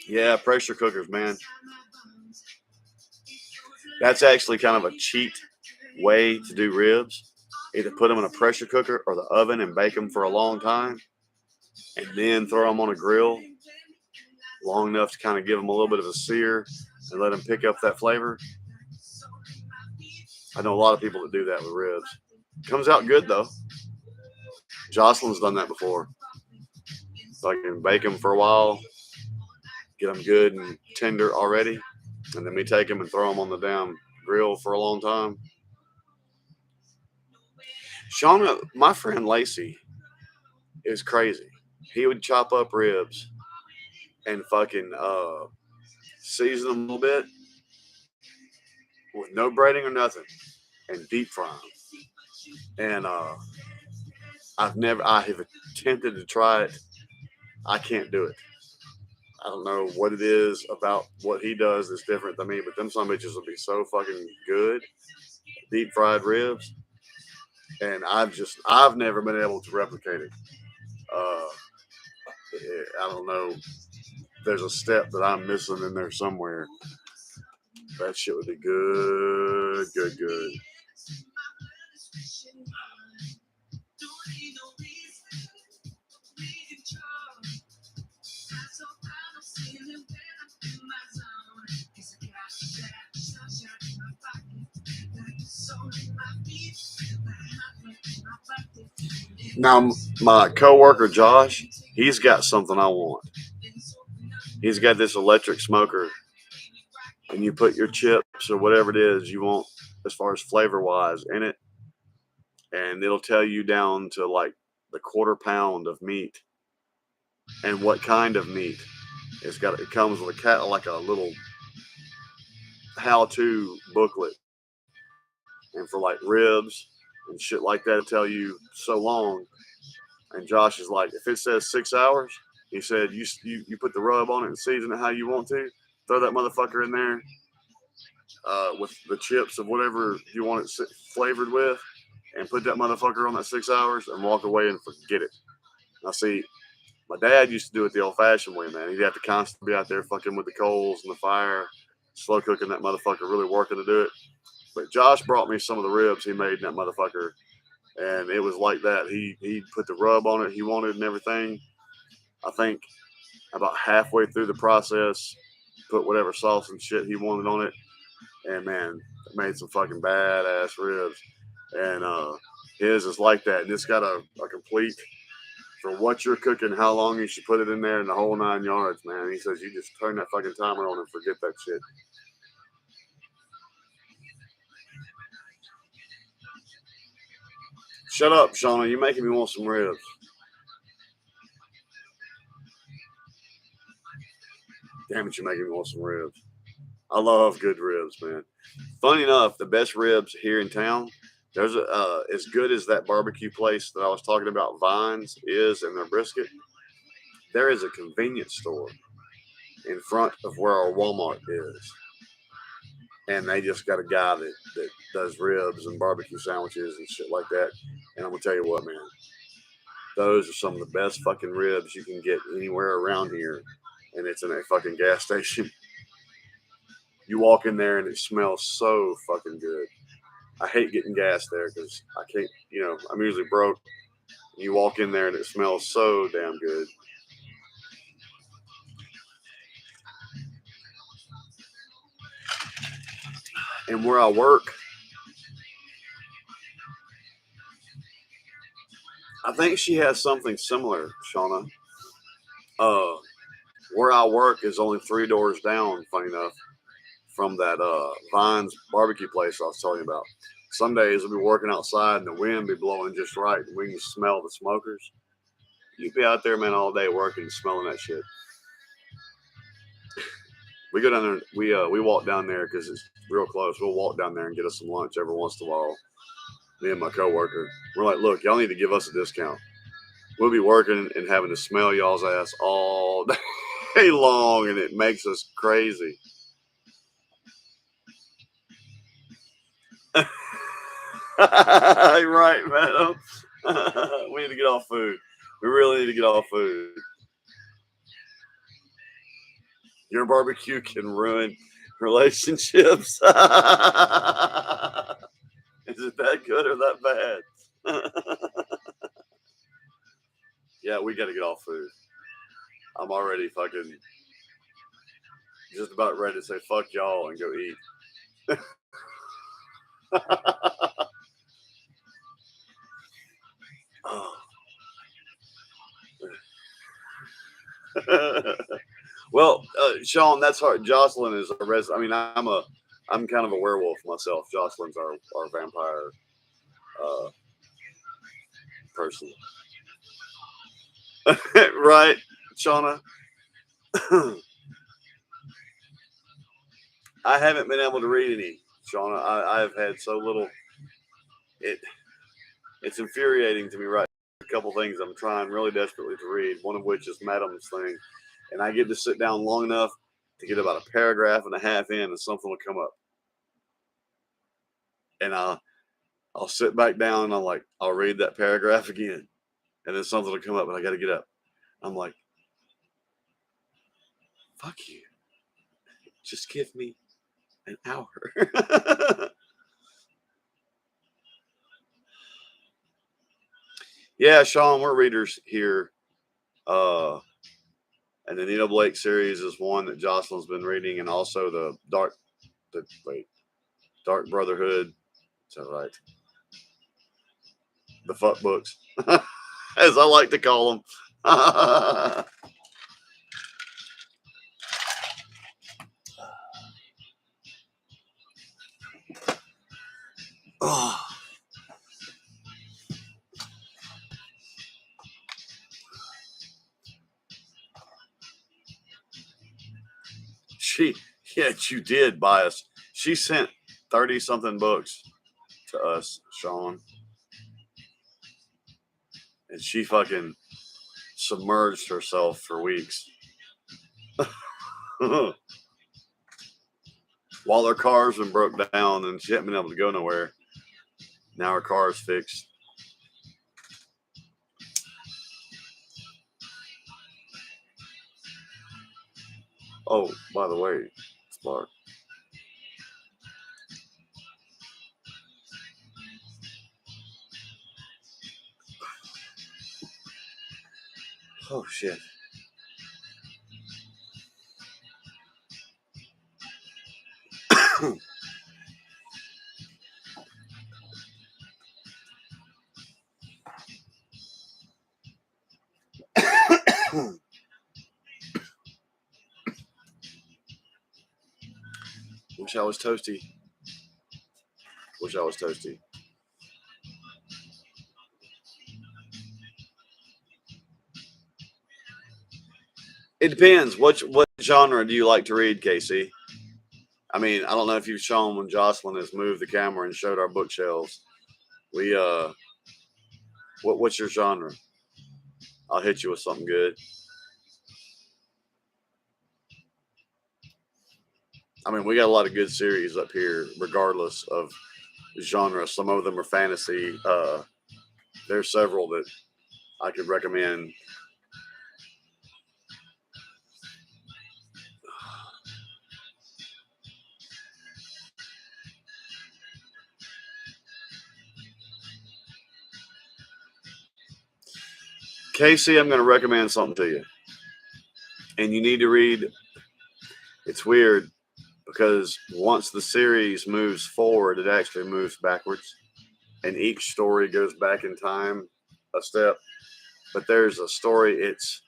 Yeah, pressure cookers, man. That's actually kind of a cheat way to do ribs. Either put them in a pressure cooker or the oven and bake them for a long time, and then throw them on a grill long enough to kind of give them a little bit of a sear and let them pick up that flavor. I know a lot of people that do that with ribs. Comes out good though. Jocelyn's done that before. So I can bake them for a while, get them good and tender already, and then we take them and throw them on the damn grill for a long time. Shauna, my friend Lacey, is crazy. He would chop up ribs and fucking season them a little bit with no breading or nothing and deep fry them. And I have attempted to try it. I can't do it. I don't know what it is about what he does that's different than me, but them some bitches will be so fucking good. Deep fried ribs. And I've never been able to replicate it. I don't know. There's a step that I'm missing in there somewhere. That shit would be good, good, good. Now, my coworker Josh, he's got something I want. He's got this electric smoker, and you put your chips or whatever it is you want as far as flavor wise in it, and it'll tell you down to like the quarter pound of meat and what kind of meat. It comes with a cat like a little how-to booklet, and for like ribs and shit like that, it'll tell you so long. And Josh is like, if it says 6 hours, he said you put the rub on it and season it how you want to. Throw that motherfucker in there with the chips of whatever you want it flavored with, and put that motherfucker on that 6 hours and walk away and forget it. Now see, my dad used to do it the old-fashioned way, man. He'd have to constantly be out there fucking with the coals and the fire, slow cooking that motherfucker, really working to do it. But Josh brought me some of the ribs he made in that motherfucker, and it was like that. He put the rub on it he wanted and everything. I think about halfway through the process, put whatever sauce and shit he wanted on it, and man, it made some fucking badass ribs. And his is like that, and it's got a complete, for what you're cooking, how long you should put it in there, and the whole 9 yards, man. He says you just turn that fucking timer on and forget that shit. Shut up, Shauna. You're making me want some ribs. Damn it, you're making me want some ribs. I love good ribs, man. Funny enough, the best ribs here in town, there's as good as that barbecue place that I was talking about, Vines, is, and their brisket. There is a convenience store in front of where our Walmart is. And they just got a guy that does ribs and barbecue sandwiches and shit like that. And I'm going to tell you what, man. Those are some of the best fucking ribs you can get anywhere around here. And it's in a fucking gas station. You walk in there and it smells so fucking good. I hate getting gas there because I can't, I'm usually broke. You walk in there and it smells so damn good. And where I work, I think she has something similar, Shauna. Where I work is only 3 doors down, funny enough, from that Vines barbecue place I was telling you about. Some days we'll be working outside and the wind be blowing just right, and we can smell the smokers. You'd be out there, man, all day working, smelling that shit. We go down there. We walk down there because it's real close. We'll walk down there and get us some lunch every once in a while. Me and my coworker. We're like, look, y'all need to give us a discount. We'll be working and having to smell y'all's ass all day long, and it makes us crazy. Right, madam. We need to get off food. We really need to get off food. Your barbecue can ruin relationships. Is it that good or that bad? Yeah, we got to get off food. I'm already fucking just about ready to say fuck y'all and go eat. Oh. Well, Sean, that's hard. Jocelyn is a res. I mean, I'm kind of a werewolf myself. Jocelyn's our vampire person, right, Shauna? I haven't been able to read any, Shauna. I've had so little. It's infuriating to me, right? A couple things I'm trying really desperately to read. One of which is Madam's thing, and I get to sit down long enough to get about a paragraph and a half in, and something will come up, and I'll sit back down and I'll read that paragraph again, and then something will come up, and I got to get up. I'm like, fuck you. Just give me an hour. Yeah, Sean, we're readers here. And the Nina Blake series is one that Jocelyn's been reading, and also the Dark Brotherhood. Is that right? The fuck books, as I like to call them. Yes, you did buy us. She sent 30 something books to us, Sean. And she fucking submerged herself for weeks. While her car's been broke down and she hadn't been able to go nowhere. Now her car's fixed. Oh, by the way, Spark. Oh shit. Wish I was toasty. Wish I was toasty. It depends. What genre do you like to read, Casey? I mean, I don't know if you've shown when Jocelyn has moved the camera and showed our bookshelves. We what's your genre? I'll hit you with something good. I mean, we got a lot of good series up here, regardless of genre. Some of them are fantasy. There's several that I could recommend. Casey, I'm going to recommend something to you. And you need to read. It's weird because once the series moves forward, it actually moves backwards. And each story goes back in time a step. But there's a story, it's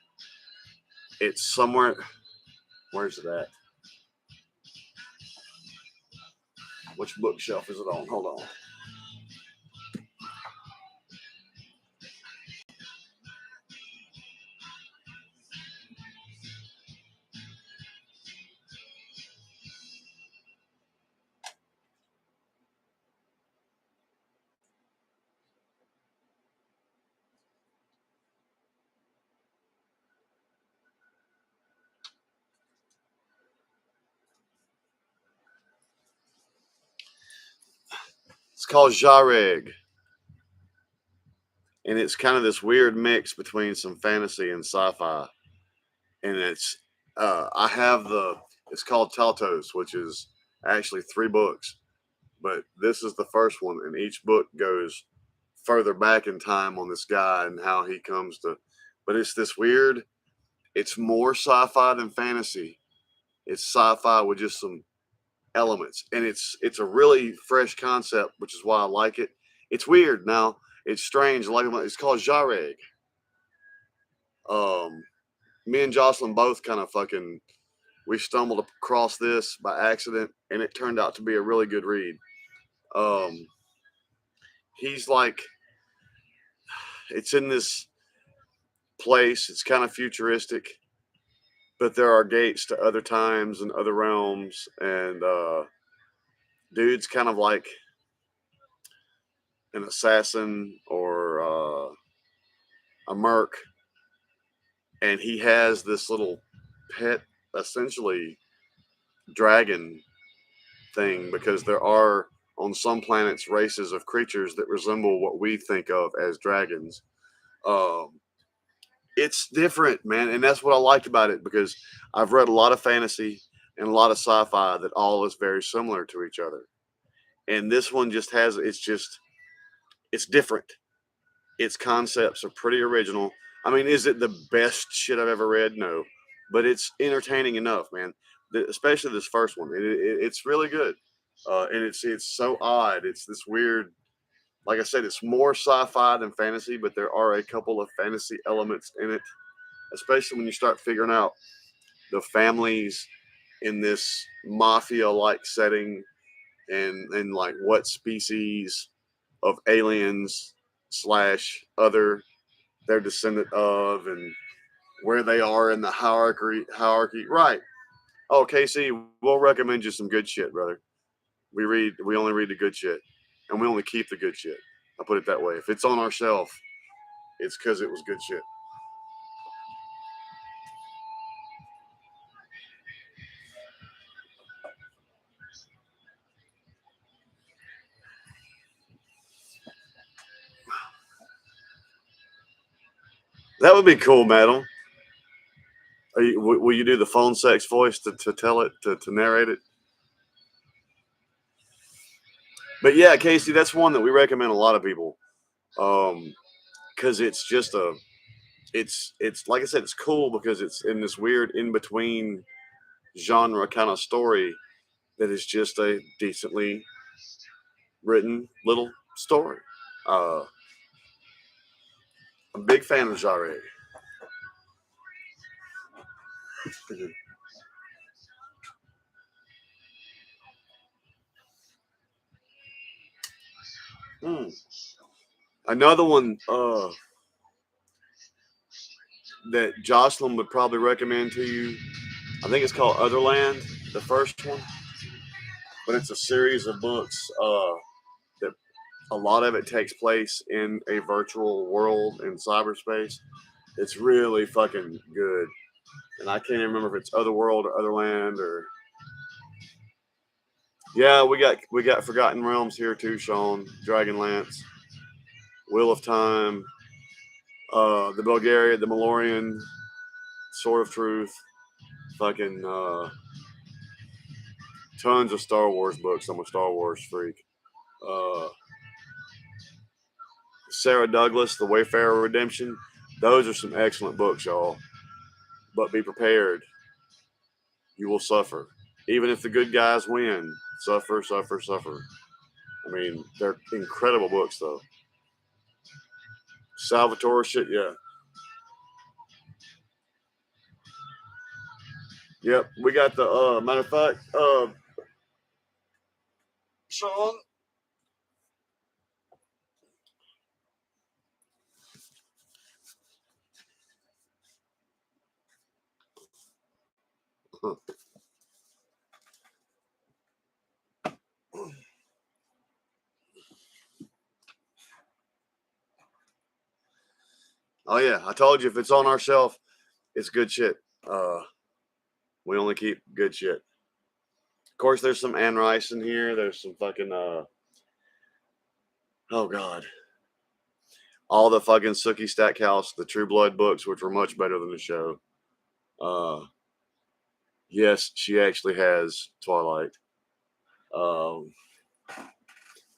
somewhere. Where's it at? Which bookshelf is it on? Hold on. It's called Jareg. And it's kind of this weird mix between some fantasy and sci-fi. And I have it's called Taltos, which is actually 3 books. But this is the first one, and each book goes further back in time on this guy and how he comes to. But it's this weird. It's more sci-fi than fantasy. It's sci-fi with just some elements, and it's a really fresh concept, which is why I like it. It's weird now. It's strange. Like it's called Jareg. Me and Jocelyn both kind of we stumbled across this by accident, and it turned out to be a really good read. He's like, it's in this place. It's kind of futuristic, but there are gates to other times and other realms, and dude's kind of like an assassin or a merc, and he has this little pet, essentially dragon thing, because there are on some planets races of creatures that resemble what we think of as dragons. It's different, man, and that's what I liked about it, because I've read a lot of fantasy and a lot of sci-fi that all is very similar to each other, and this one just has it's different. Its concepts are pretty original. I mean, is it the best shit I've ever read? No, but it's entertaining enough, man. Especially this first one. It's really good, and it's so odd. It's this weird. Like I said, it's more sci-fi than fantasy, but there are a couple of fantasy elements in it, especially when you start figuring out the families in this mafia-like setting, and like what species of aliens / other they're descendant of, and where they are in the hierarchy. Right. Oh, Casey, we'll recommend you some good shit, brother. We only read the good shit, and we only keep the good shit. I'll put it that way. If it's on our shelf, it's because it was good shit. That would be cool, madam. Will you do the phone sex voice to tell it, to narrate it? But yeah, Casey, that's one that we recommend a lot of people. Because it's just it's like I said, it's cool because it's in this weird in between genre kind of story that is just a decently written little story. I'm a big fan of genre. Hmm. Another one that Jocelyn would probably recommend to you, I think it's called Otherland, the first one, but it's a series of books that a lot of it takes place in a virtual world in cyberspace. It's really fucking good, and I can't remember if it's Otherworld or Otherland or yeah, we got Forgotten Realms here too, Sean. Dragonlance, Wheel of Time, the Bulgaria, the Malorian, Sword of Truth, fucking tons of Star Wars books. I'm a Star Wars freak. Uh, Sarah Douglas, The Wayfarer Redemption. Those are some excellent books, y'all. But be prepared. You will suffer. Even if the good guys win, suffer, suffer, suffer. I mean, they're incredible books, though. Salvatore shit, yeah. Yep, we got the, matter of fact, Sean. Oh, yeah, I told you if it's on our shelf, it's good shit. We only keep good shit. Of course, there's some Anne Rice in here. There's some fucking, oh, God. All the fucking Sookie Stackhouse, the True Blood books, which were much better than the show. Yes, she actually has Twilight. Um,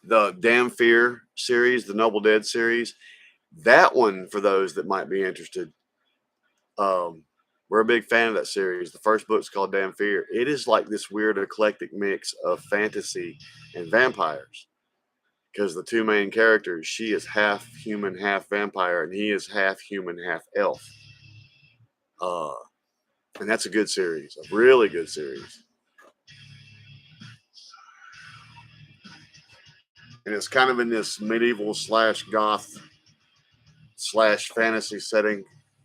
the Damn Fear series, the Noble Dead series, that one, for those that might be interested, we're a big fan of that series. The first book's called Damn Fear. It is like this weird eclectic mix of fantasy and vampires. Because the two main characters, she is half human, half vampire, and he is half human, half elf. Uh, and that's a good series, a really good series. And it's kind of in this medieval slash goth slash fantasy setting.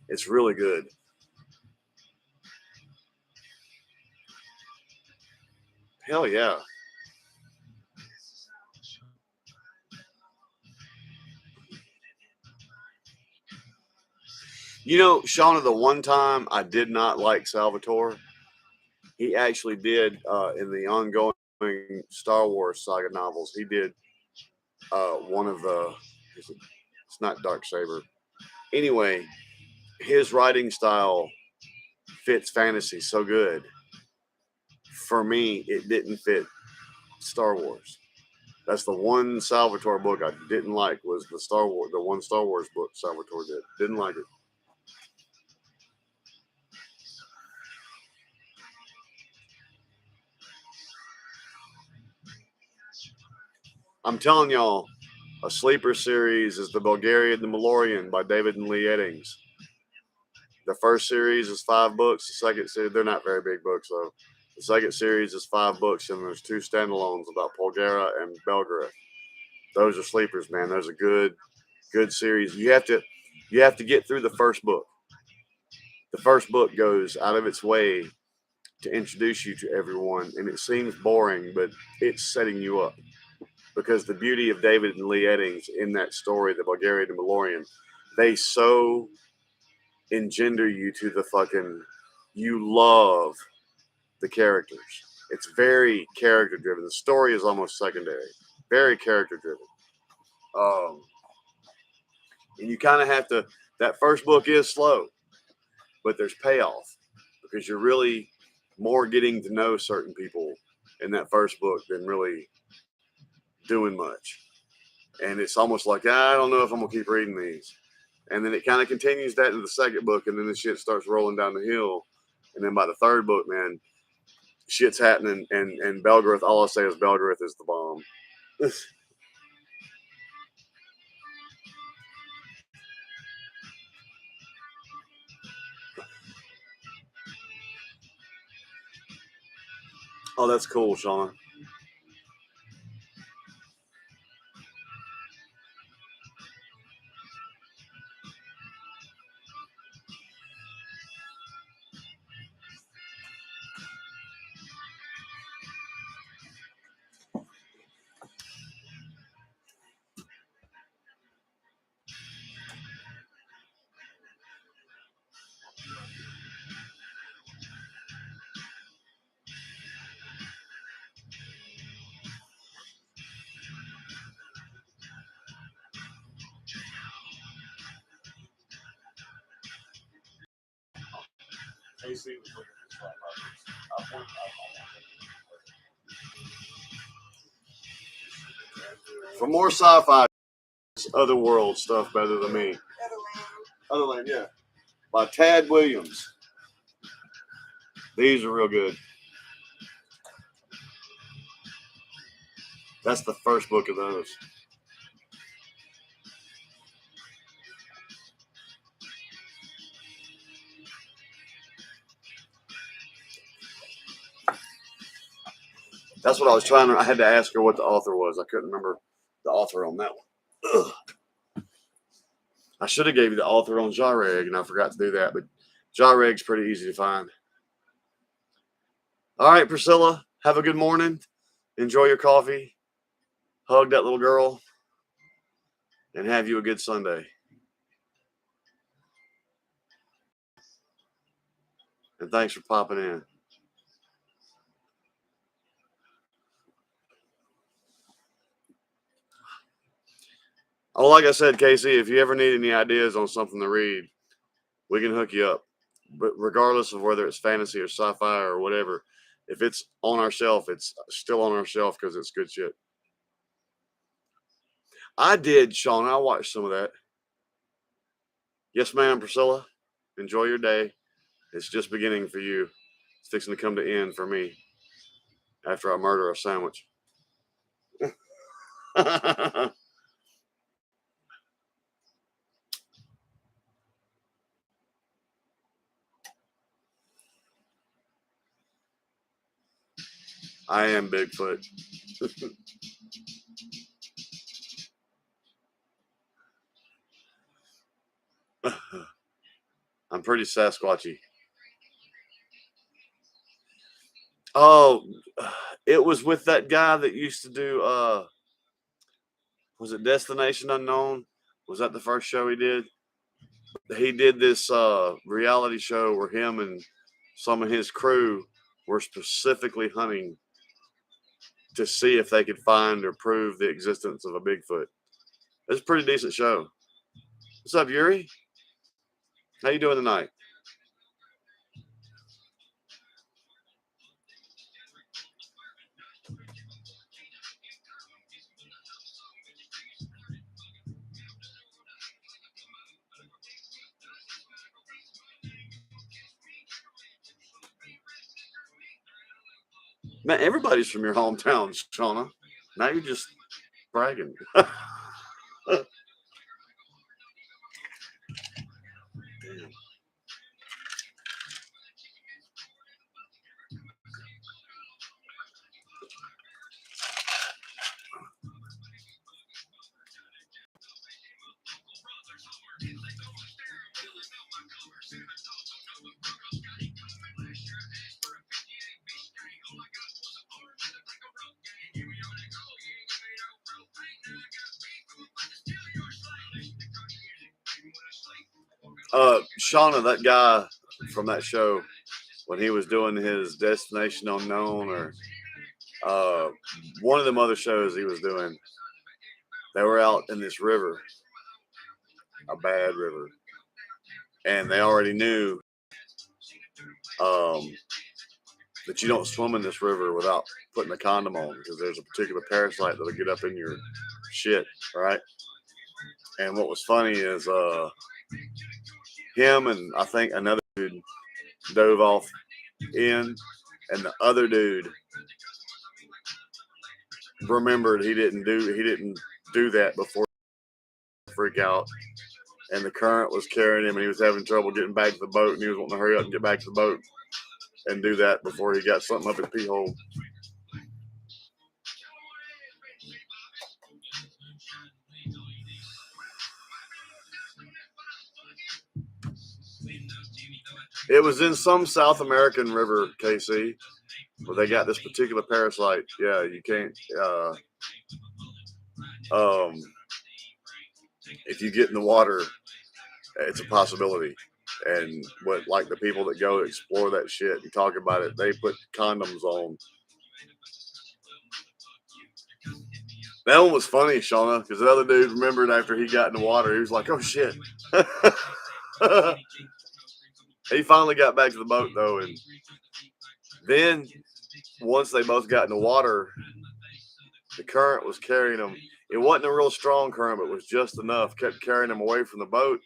It's really good. Hell yeah. You know, Shauna, the one time I did not like Salvatore, he actually did in the ongoing Star Wars saga novels. He did one of the. It's not Dark Saber. Anyway, his writing style fits fantasy so good. For me, it didn't fit Star Wars. That's the one Salvatore book I didn't like was the one Star Wars book Salvatore did. Didn't like it. I'm telling y'all, a sleeper series is The Bulgarian, the Malorian by David and Lee Eddings. The first series is 5 books. The second series, they're not very big books though. The second series is 5 books, and there's 2 standalones about Polgara and Belgorod. Those are sleepers, man. Those are good series. You have to get through the first book. The first book goes out of its way to introduce you to everyone, and it seems boring, but it's setting you up. Because the beauty of David and Lee Eddings in that story, the Bulgarian and Malorian, they so engender you to the fucking, you love the characters. It's very character driven. The story is almost secondary, very character driven. And you kind of have to, that first book is slow, but there's payoff because you're really more getting to know certain people in that first book than really doing much. And it's almost like, I don't know if I'm going to keep reading these. And then it kind of continues that in the second book, and then the shit starts rolling down the hill. And then by the third book, man, shit's happening. And Belgoroth, all I say is Belgoroth is the bomb. Oh, that's cool, Shauna. For more sci-fi, Otherworld stuff better than me. Otherland, yeah. By Tad Williams. These are real good. That's the first book of those. That's what I was trying to, I had to ask her what the author was. I couldn't remember the author on that one. Ugh. I should have gave you the author on Jareg, and I forgot to do that, but Jareg's pretty easy to find. All right, Priscilla, have a good morning. Enjoy your coffee. Hug that little girl. And have you a good Sunday. And thanks for popping in. Oh, like I said, Casey, if you ever need any ideas on something to read, we can hook you up. But regardless of whether it's fantasy or sci-fi or whatever, if it's on our shelf, it's still on our shelf because it's good shit. I did, Sean. I watched some of that. Yes, ma'am, Priscilla. Enjoy your day. It's just beginning for you. It's fixing to come to end for me after I murder a sandwich. I am Bigfoot. I'm pretty Sasquatchy. Oh, it was with that guy that used to do, was it Destination Unknown? Was that the first show he did? He did this reality show where him and some of his crew were specifically hunting to see if they could find or prove the existence of a Bigfoot. It's a pretty decent show. What's up, Yuri? How you doing tonight? Man, everybody's from your hometown, Shauna. Now you're just bragging. Damn. Shauna, that guy from that show, when he was doing his Destination Unknown or one of them other shows he was doing, they were out in this river, a bad river, and they already knew that you don't swim in this river without putting a condom on because there's a particular parasite that'll get up in your shit, right? And what was funny is him and I think another dude dove off in, and the other dude remembered he didn't do that before he freak out, and the current was carrying him, and he was having trouble getting back to the boat, and he was wanting to hurry up and get back to the boat and do that before he got something up his pee hole. It was in some South American river, KC, where they got this particular parasite. Yeah, you can't. If you get in the water, it's a possibility. And what, like the people that go explore that shit and talk about it, they put condoms on. That one was funny, Shauna, because the other dude remembered after he got in the water, he was like, "Oh shit." He finally got back to the boat though, and then once they both got in the water, the current was carrying them. It wasn't a real strong current, but it was just enough. Kept carrying them away from the boat,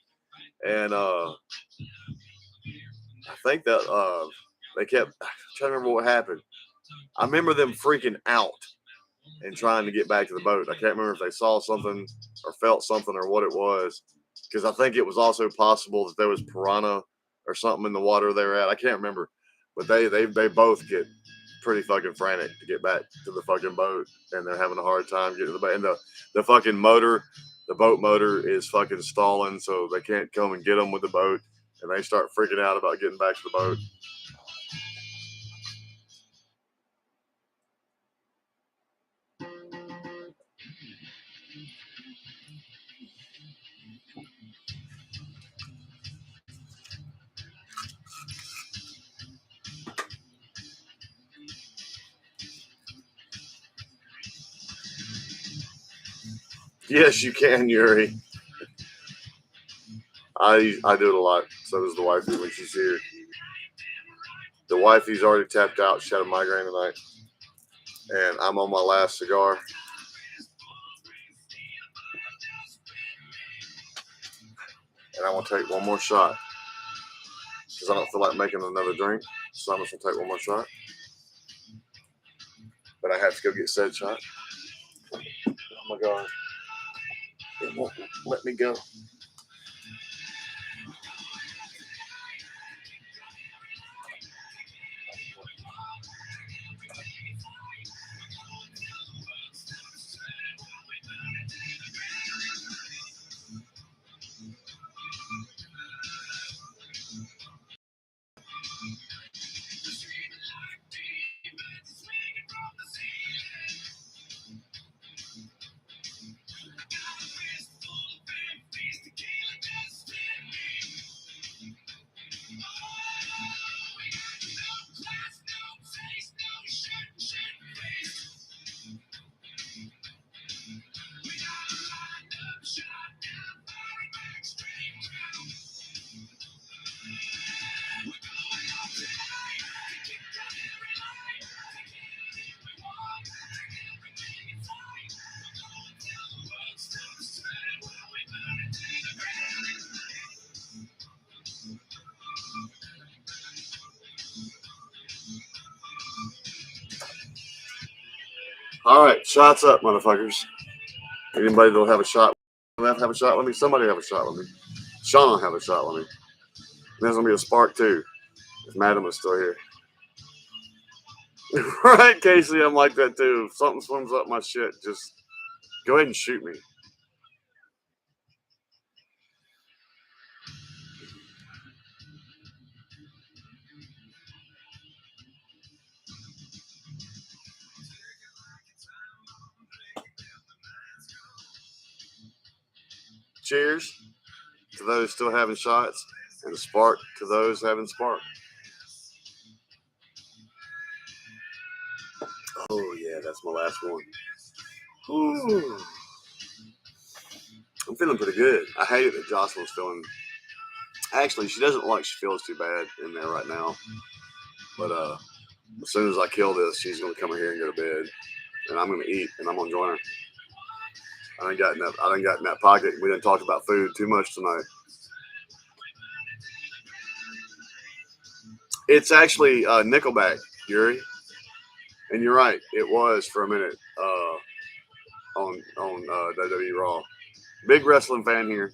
and I think that they kept. I'm trying to remember what happened. I remember them freaking out and trying to get back to the boat. I can't remember if they saw something or felt something or what it was, because I think it was also possible that there was piranha or something in the water they were at. I can't remember, but they both get pretty fucking frantic to get back to the fucking boat, and they're having a hard time getting to the boat. And the fucking motor, the boat motor is fucking stalling, so they can't come and get them with the boat, and they start freaking out about getting back to the boat. Yes, you can, Yuri. I do it a lot. So does the wifey when she's here. The wifey's already tapped out. She had a migraine tonight, and I'm on my last cigar. And I'm gonna take one more shot because I don't feel like making another drink. So I'm just gonna take one more shot. But I have to go get said shot. Oh my god, it won't let me go. All right, shots up, motherfuckers. Anybody that'll have a shot, have a shot with me. Somebody have a shot with me. Sean will have a shot with me. There's gonna be a spark too. If Madam is still here. Right, Casey, I'm like that too. If something swims up my shit, just go ahead and shoot me. Cheers. to those still having shots, and a spark to those having spark. Oh yeah, that's my last one. Ooh. I'm feeling pretty good. I hate it that Jocelyn's feeling. Actually, she doesn't look like she feels too bad in there right now. But as soon as I kill this, she's gonna come in here and go to bed, and I'm gonna eat, and I'm gonna join her. I done got in that pocket. We didn't talk about food too much tonight. It's actually Nickelback, Yuri, and you're right. It was for a minute on WWE Raw. Big wrestling fan here.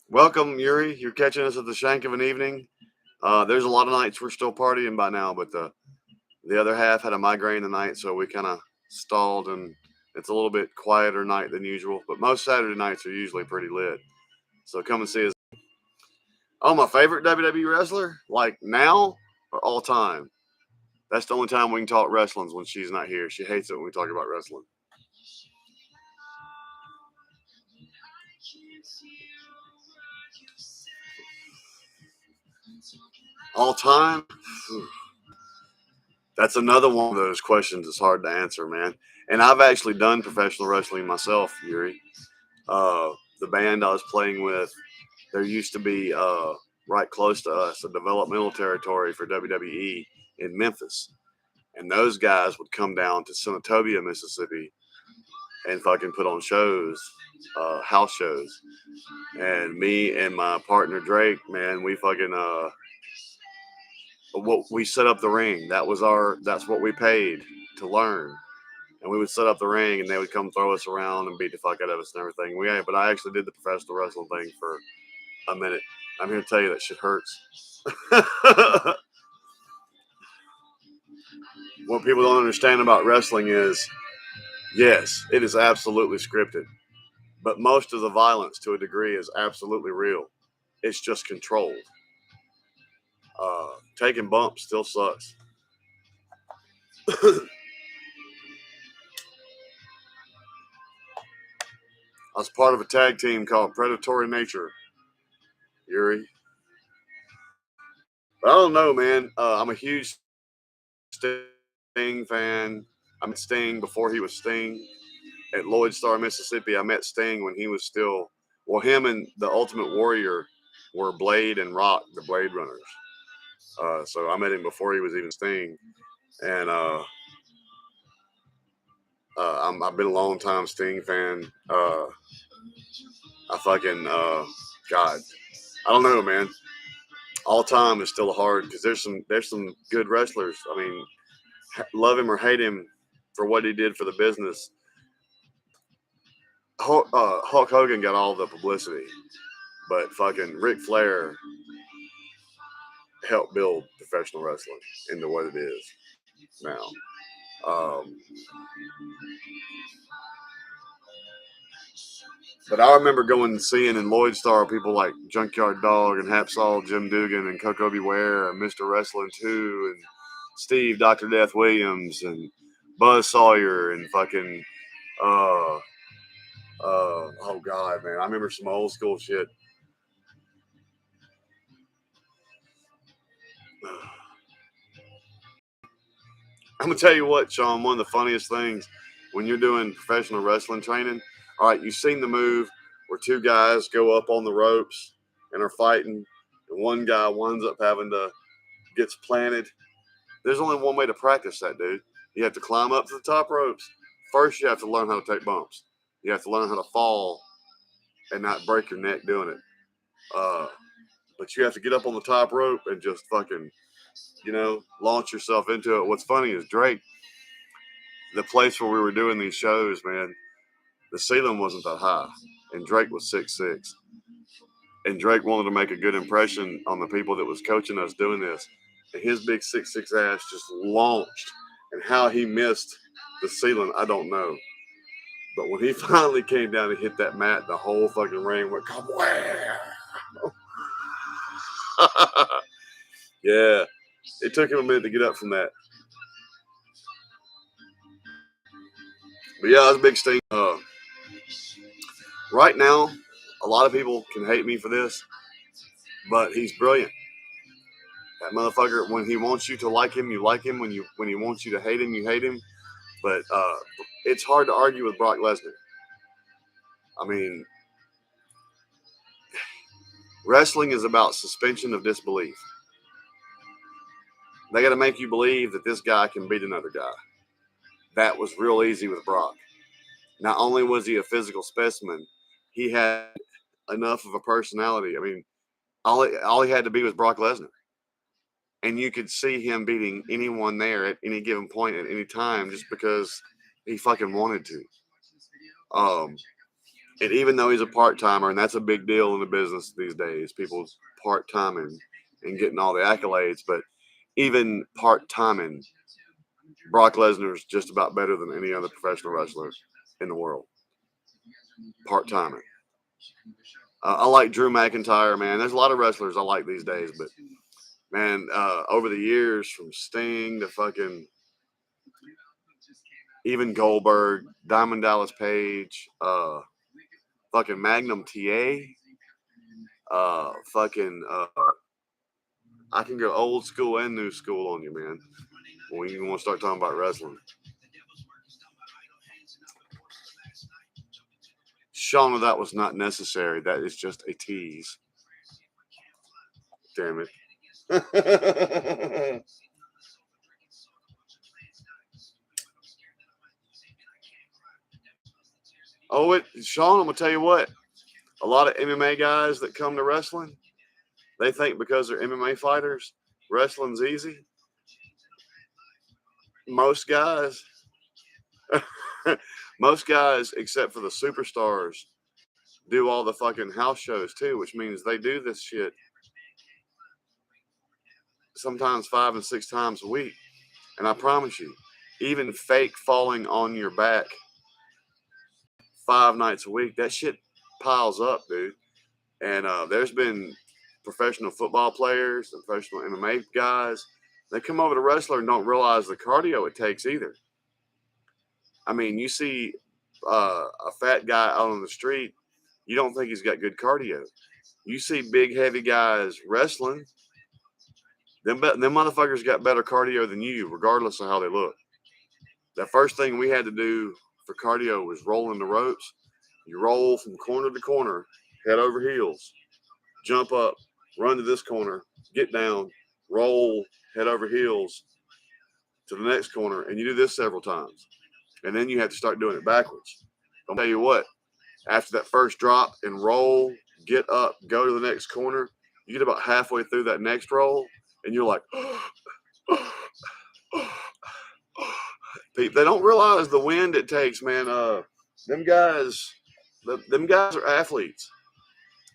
Welcome, Yuri. You're catching us at the shank of an evening. There's a lot of nights we're still partying by now, but the other half had a migraine tonight, so we kind of stalled, and it's a little bit quieter night than usual. But most Saturday nights are usually pretty lit. So come and see us. Oh, my favorite WWE wrestler, like now or all time? That's the only time we can talk wrestling is when she's not here. She hates it when we talk about wrestling. All time? That's another one of those questions that's hard to answer, man. And I've actually done professional wrestling myself, Yuri. The band I was playing with, there used to be right close to us a developmental territory for WWE in Memphis. And those guys would come down to Senatobia, Mississippi, and fucking put on shows, house shows. And me and my partner Drake, man, we fucking we set up the ring. That's what we paid to learn. And we would set up the ring, and they would come throw us around and beat the fuck out of us and everything. But I actually did the professional wrestling thing for a minute. I'm here to tell you that shit hurts. What people don't understand about wrestling is, yes, it is absolutely scripted, but most of the violence to a degree is absolutely real. It's just controlled. Taking bumps still sucks. I was part of a tag team called Predatory Nature, Yuri. But I don't know, man. I'm a huge Sting fan. I met Sting before he was Sting at Lloyd Star, Mississippi. I met Sting when he was still, well, him and the Ultimate Warrior were Blade and Rock, the Blade Runners. So I met him before he was even Sting. And I've been a long time Sting fan. I fucking, God, I don't know, man. All time is still hard because there's some good wrestlers. I mean, love him or hate him for what he did for the business. Hulk Hogan got all the publicity, but fucking Ric Flair helped build professional wrestling into what it is now. But I remember going and seeing in Lloyd Star people like Junkyard Dog and Hapsall Jim Dugan and Coco Beware and Mr. Wrestling 2 and Steve Dr. Death Williams and Buzz Sawyer and fucking oh god, man, I remember some old school shit. I'm gonna tell you what, Sean, one of the funniest things when you're doing professional wrestling training, all right, you've seen the move where two guys go up on the ropes and are fighting, and one guy winds up gets planted. There's only one way to practice that, dude. You have to climb up to the top ropes. First, you have to learn how to take bumps. You have to learn how to fall and not break your neck doing it. But you have to get up on the top rope and just fucking, launch yourself into it. What's funny is Drake, the place where we were doing these shows, man, the ceiling wasn't that high, and Drake was 6'6". And Drake wanted to make a good impression on the people that was coaching us doing this. And his big 6'6" ass just launched. And how he missed the ceiling, I don't know. But when he finally came down and hit that mat, the whole fucking ring went, come where? Yeah, it took him a minute to get up from that. But yeah, that's a big sting. Right now, a lot of people can hate me for this, but he's brilliant. That motherfucker, when he wants you to like him, you like him. When he wants you to hate him, you hate him. But it's hard to argue with Brock Lesnar. I mean, wrestling is about suspension of disbelief. They got to make you believe that this guy can beat another guy. That was real easy with Brock. Not only was he a physical specimen, he had enough of a personality. I mean, all he had to be was Brock Lesnar. And you could see him beating anyone there at any given point at any time just because he fucking wanted to. And even though he's a part-timer, and that's a big deal in the business these days, people part-timing and getting all the accolades, but even part-timing, Brock Lesnar is just about better than any other professional wrestler in the world. Part-timing. I like Drew McIntyre, man. There's a lot of wrestlers I like these days, but man, over the years, from Sting to fucking even Goldberg, Diamond Dallas Page, fucking Magnum TA, I can go old school and new school on you, man, when you want to start talking about wrestling. Shauna, that was not necessary. That is just a tease. Damn it. Sean, I'm going to tell you what. A lot of MMA guys that come to wrestling, they think because they're MMA fighters, wrestling's easy. Most guys, except for the superstars, do all the fucking house shows too, which means they do this shit sometimes 5 and 6 times a week. And I promise you, even fake falling on your back 5 nights a week, that shit piles up, dude. And there's been professional football players and professional MMA guys. They come over to wrestler and don't realize the cardio it takes either. I mean, you see a fat guy out on the street, you don't think he's got good cardio. You see big, heavy guys wrestling, them motherfuckers got better cardio than you, regardless of how they look. The first thing we had to do for cardio was rolling the ropes. You roll from corner to corner, head over heels, jump up, run to this corner, get down, roll, head over heels to the next corner, and you do this several times. And then you have to start doing it backwards. I'll tell you what, after that first drop and roll, get up, go to the next corner, you get about halfway through that next roll, and you're like, they don't realize the wind it takes, man. Them guys are athletes.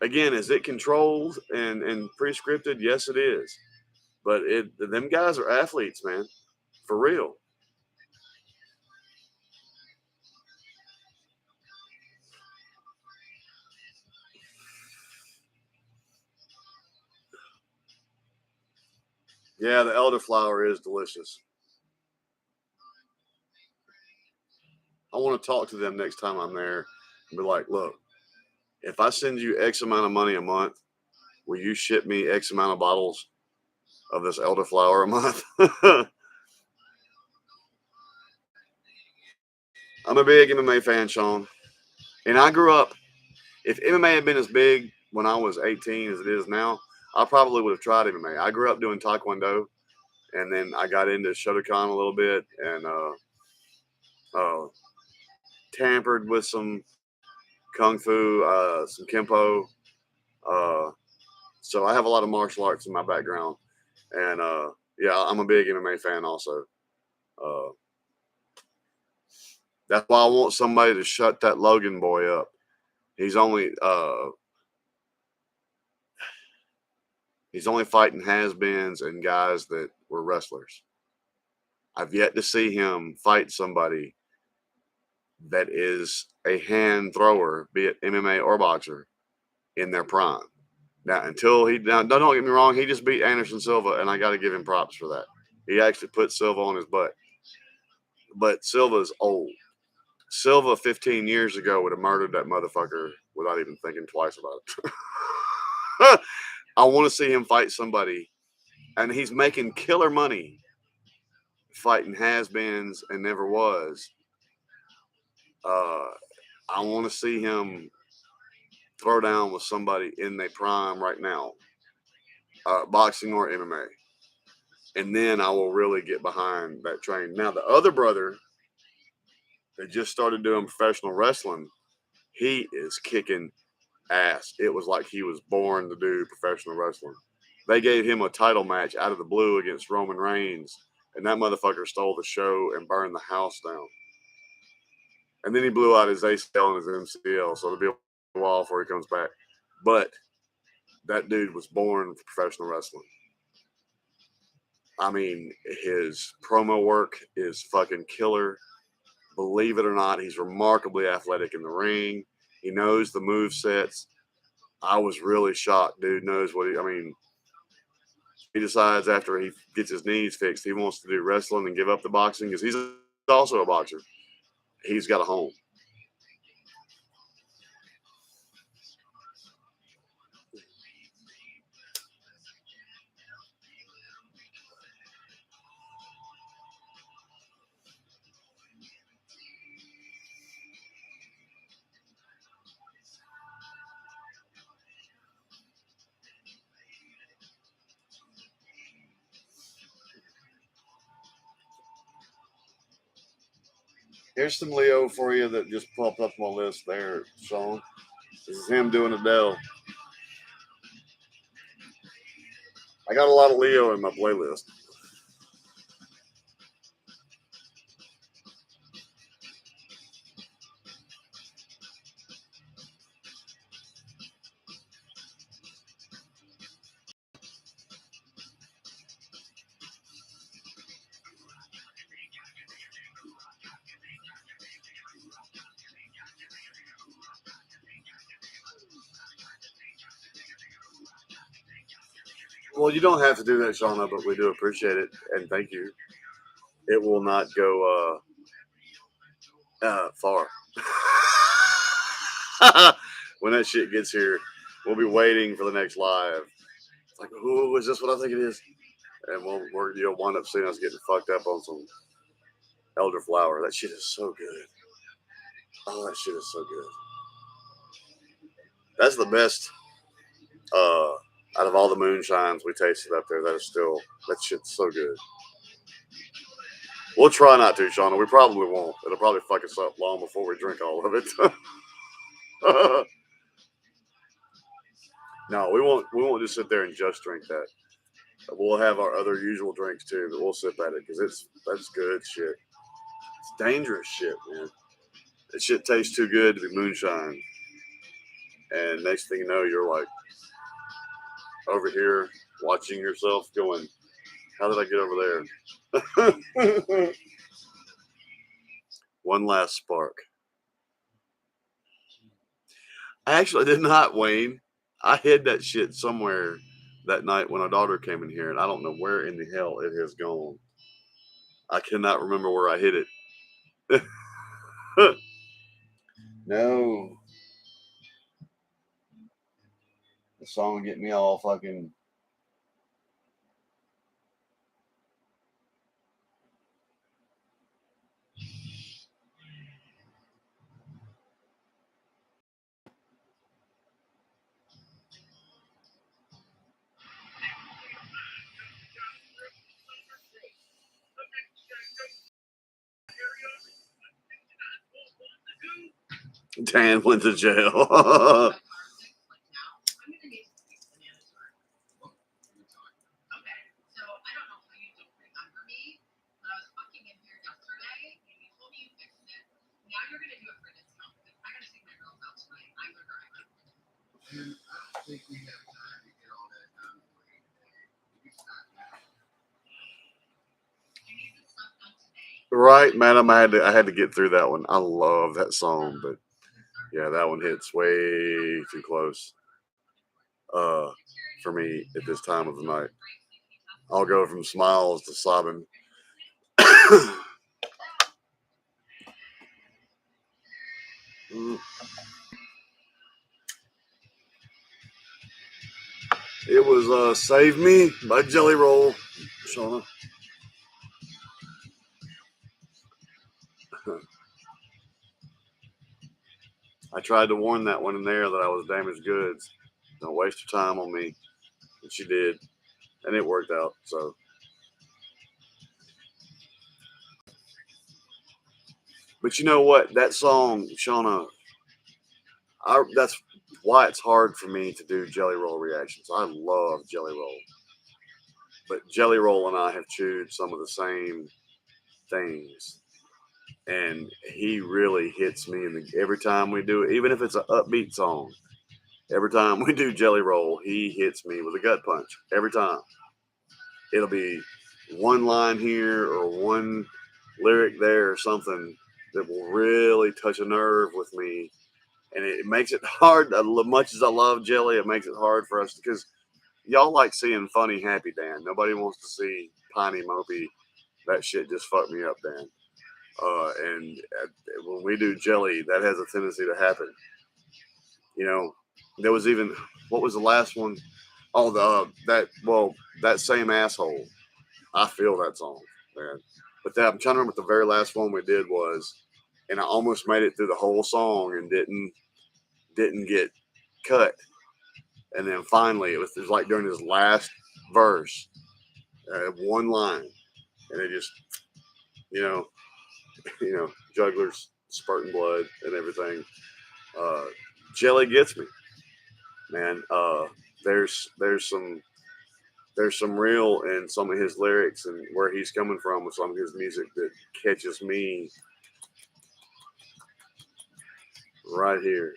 Again, is it controlled and pre-scripted? Yes, it is. But them guys are athletes, man, for real. Yeah, the elderflower is delicious. I want to talk to them next time I'm there and be like, look, if I send you X amount of money a month, will you ship me X amount of bottles of this elderflower a month? I'm a big MMA fan, Sean. And I grew up, if MMA had been as big when I was 18 as it is now, I probably would have tried MMA. I grew up doing Taekwondo, and then I got into Shotokan a little bit and tampered with some Kung Fu, some Kempo. So I have a lot of martial arts in my background. And yeah, I'm a big MMA fan also. That's why I want somebody to shut that Logan boy up. He's only fighting has-beens and guys that were wrestlers. I've yet to see him fight somebody that is a hand thrower, be it MMA or boxer, in their prime. Now, don't get me wrong, he just beat Anderson Silva, and I got to give him props for that. He actually put Silva on his butt. But Silva's old. Silva 15 years ago would have murdered that motherfucker without even thinking twice about it. I want to see him fight somebody, and he's making killer money fighting has-beens and never was. I want to see him throw down with somebody in their prime right now, boxing or MMA. And then I will really get behind that train. Now, the other brother that just started doing professional wrestling, he is kicking ass. It was like he was born to do professional wrestling. They gave him a title match out of the blue against Roman Reigns, and that motherfucker stole the show and burned the house down. And then he blew out his ACL and his MCL, so it'll be a while before he comes back. But that dude was born for professional wrestling. I mean, his promo work is fucking killer. Believe it or not, he's remarkably athletic in the ring. He knows the move sets. I was really shocked. Dude knows what he decides after he gets his knees fixed, he wants to do wrestling and give up the boxing because he's also a boxer. He's got a home. Here's some Leo for you that just popped up on my list there, Sean. This is him doing Adele. I got a lot of Leo in my playlist. Well, you don't have to do that, Shauna, but we do appreciate it and thank you. It will not go far. When that shit gets here, we'll be waiting for the next live. It's like, ooh, is this what I think it is? And you'll wind up seeing us getting fucked up on some elderflower. That shit is so good. Oh, that shit is so good. That's the best out of all the moonshines we tasted up there. That shit's so good. We'll try not to, Shauna. We probably won't. It'll probably fuck us up long before we drink all of it. No, we won't. We won't just sit there and just drink that. We'll have our other usual drinks too, but we'll sip at it because that's good shit. It's dangerous shit, man. That shit tastes too good to be moonshine. And next thing you know, you're like over here watching yourself going, how did I get over there? One last spark. I actually did not, Wayne. I hid that shit somewhere that night when our daughter came in here, and I don't know where in the hell it has gone. I cannot remember where I hid it. No. The song get me all fucking. Dan went to jail. Right, madam. I had to get through that one. I love that song, but yeah, that one hits way too close. for me at this time of the night. I'll go from smiles to sobbing. It was Save Me by Jelly Roll, Shauna. I tried to warn that one in there that I was damaged goods. Don't waste your time on me. And she did. And it worked out. So, but you know what? That song, Shauna, that's why it's hard for me to do Jelly Roll reactions. I love Jelly Roll. But Jelly Roll and I have chewed some of the same things. And he really hits me every time we do it, even if it's an upbeat song. Every time we do Jelly Roll, he hits me with a gut punch. Every time. It'll be one line here or one lyric there or something that will really touch a nerve with me. And it makes it hard. As much as I love Jelly, it makes it hard for us because y'all like seeing funny, happy Dan. Nobody wants to see piney, mopey. That shit just fucked me up, Dan. And when we do Jelly, that has a tendency to happen. You know, there was even, what was the last one? Oh, that same asshole. I feel that song, man. But I'm trying to remember what the very last one we did was, and I almost made it through the whole song and didn't get cut. And then finally, it was like during his last verse, one line, and it just, you know, jugglers spurting blood and everything. Jelly gets me, man. There's some real in some of his lyrics and where he's coming from with some of his music that catches me right here.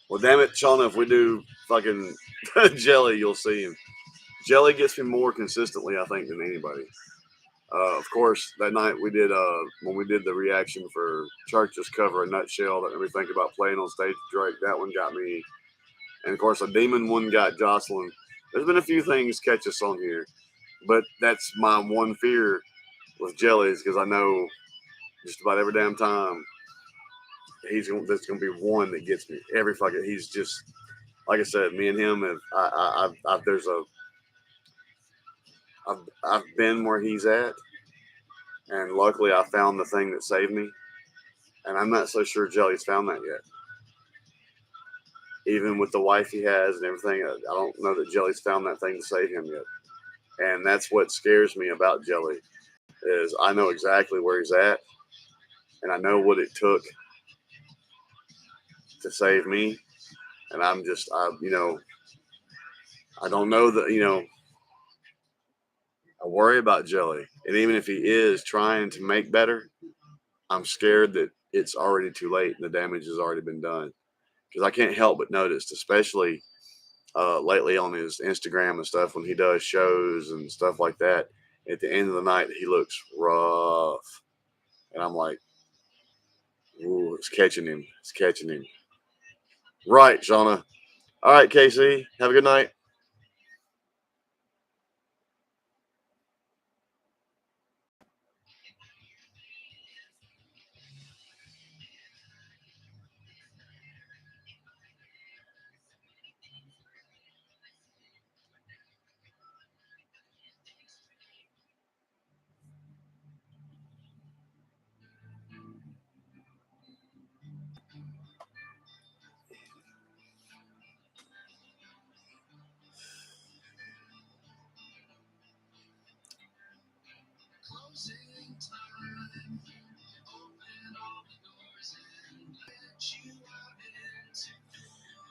Well, damn it, Shauna, if we do fucking Jelly, you'll see him. Jelly gets me more consistently, I think, than anybody. Of course, that night we did when we did the reaction for Church's cover, A Nutshell, that made me think about playing on stage with Drake. That one got me. And of course, a Demon one got Jocelyn. There's been a few things catch us on here, but that's my one fear with Jellies because I know just about every damn time there's gonna be one that gets me every fucking. He's just like I said, me and him have. I've been where he's at, and luckily I found the thing that saved me. And I'm not so sure Jelly's found that yet. Even with the wife he has and everything, I don't know that Jelly's found that thing to save him yet. And that's what scares me about Jelly is I know exactly where he's at, and I know what it took to save me. And I don't know that, I worry about Jelly. And even if he is trying to make better, I'm scared that it's already too late and the damage has already been done. Because I can't help but notice, especially lately on his Instagram and stuff, when he does shows and stuff like that, at the end of the night, he looks rough. And I'm like, ooh, it's catching him. It's catching him. Right, Shauna. All right, Casey. Have a good night.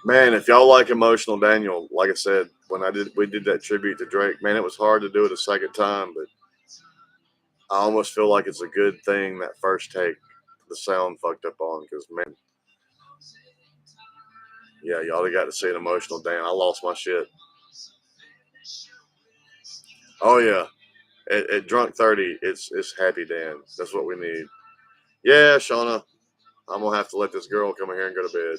Man, if y'all like Emotional Daniel, like I said, when we did that tribute to Drake, man, it was hard to do it a second time, but I almost feel like it's a good thing that first take the sound fucked up on because, man, yeah, y'all got to see an Emotional Dan. I lost my shit. Oh yeah. At drunk 30, it's happy Dan. That's what we need. Yeah, Shauna, I'm gonna have to let this girl come in here and go to bed.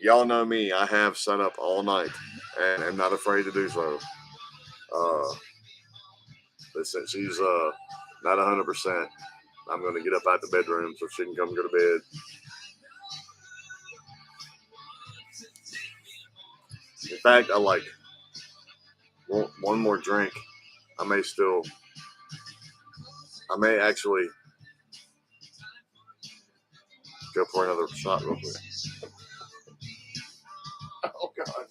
Y'all know me. I have sat up all night and am not afraid to do so. But since she's not 100%, I'm gonna get up out the bedroom so she can come go to bed. In fact, I like one more drink. I may actually go for another shot real quick. Oh God.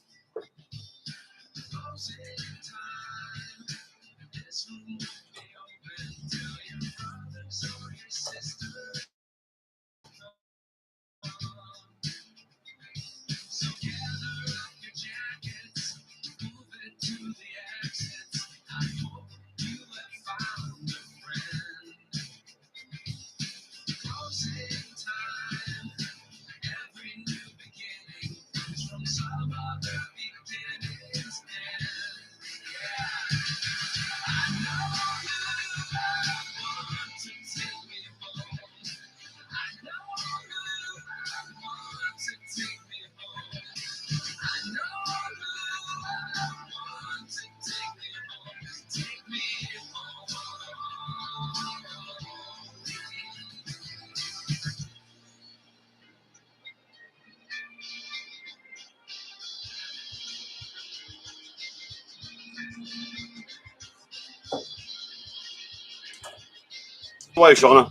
Wait, Shauna.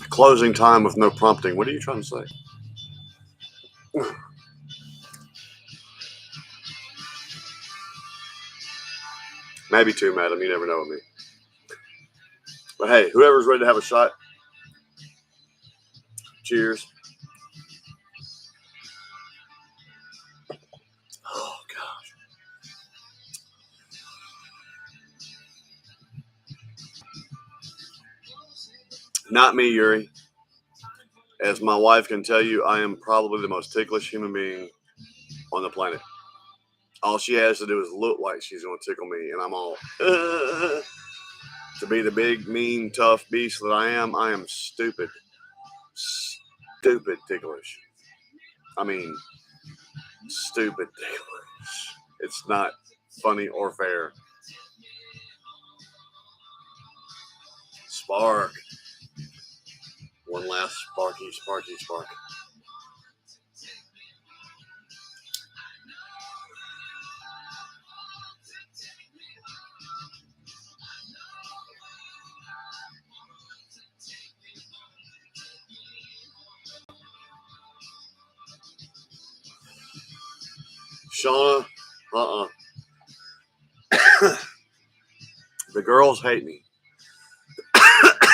Closing time with no prompting. What are you trying to say? Maybe two, madam. You never know with me. But hey, whoever's ready to have a shot, cheers. Oh, gosh. Not me, Yuri. As my wife can tell you, I am probably the most ticklish human being on the planet. All she has to do is look like she's going to tickle me, and I'm all, to be the big, mean, tough beast that I am stupid. Stupid ticklish. I mean, stupid ticklish. It's not funny or fair. Spark. One last sparky, sparky, spark. Shauna, the girls hate me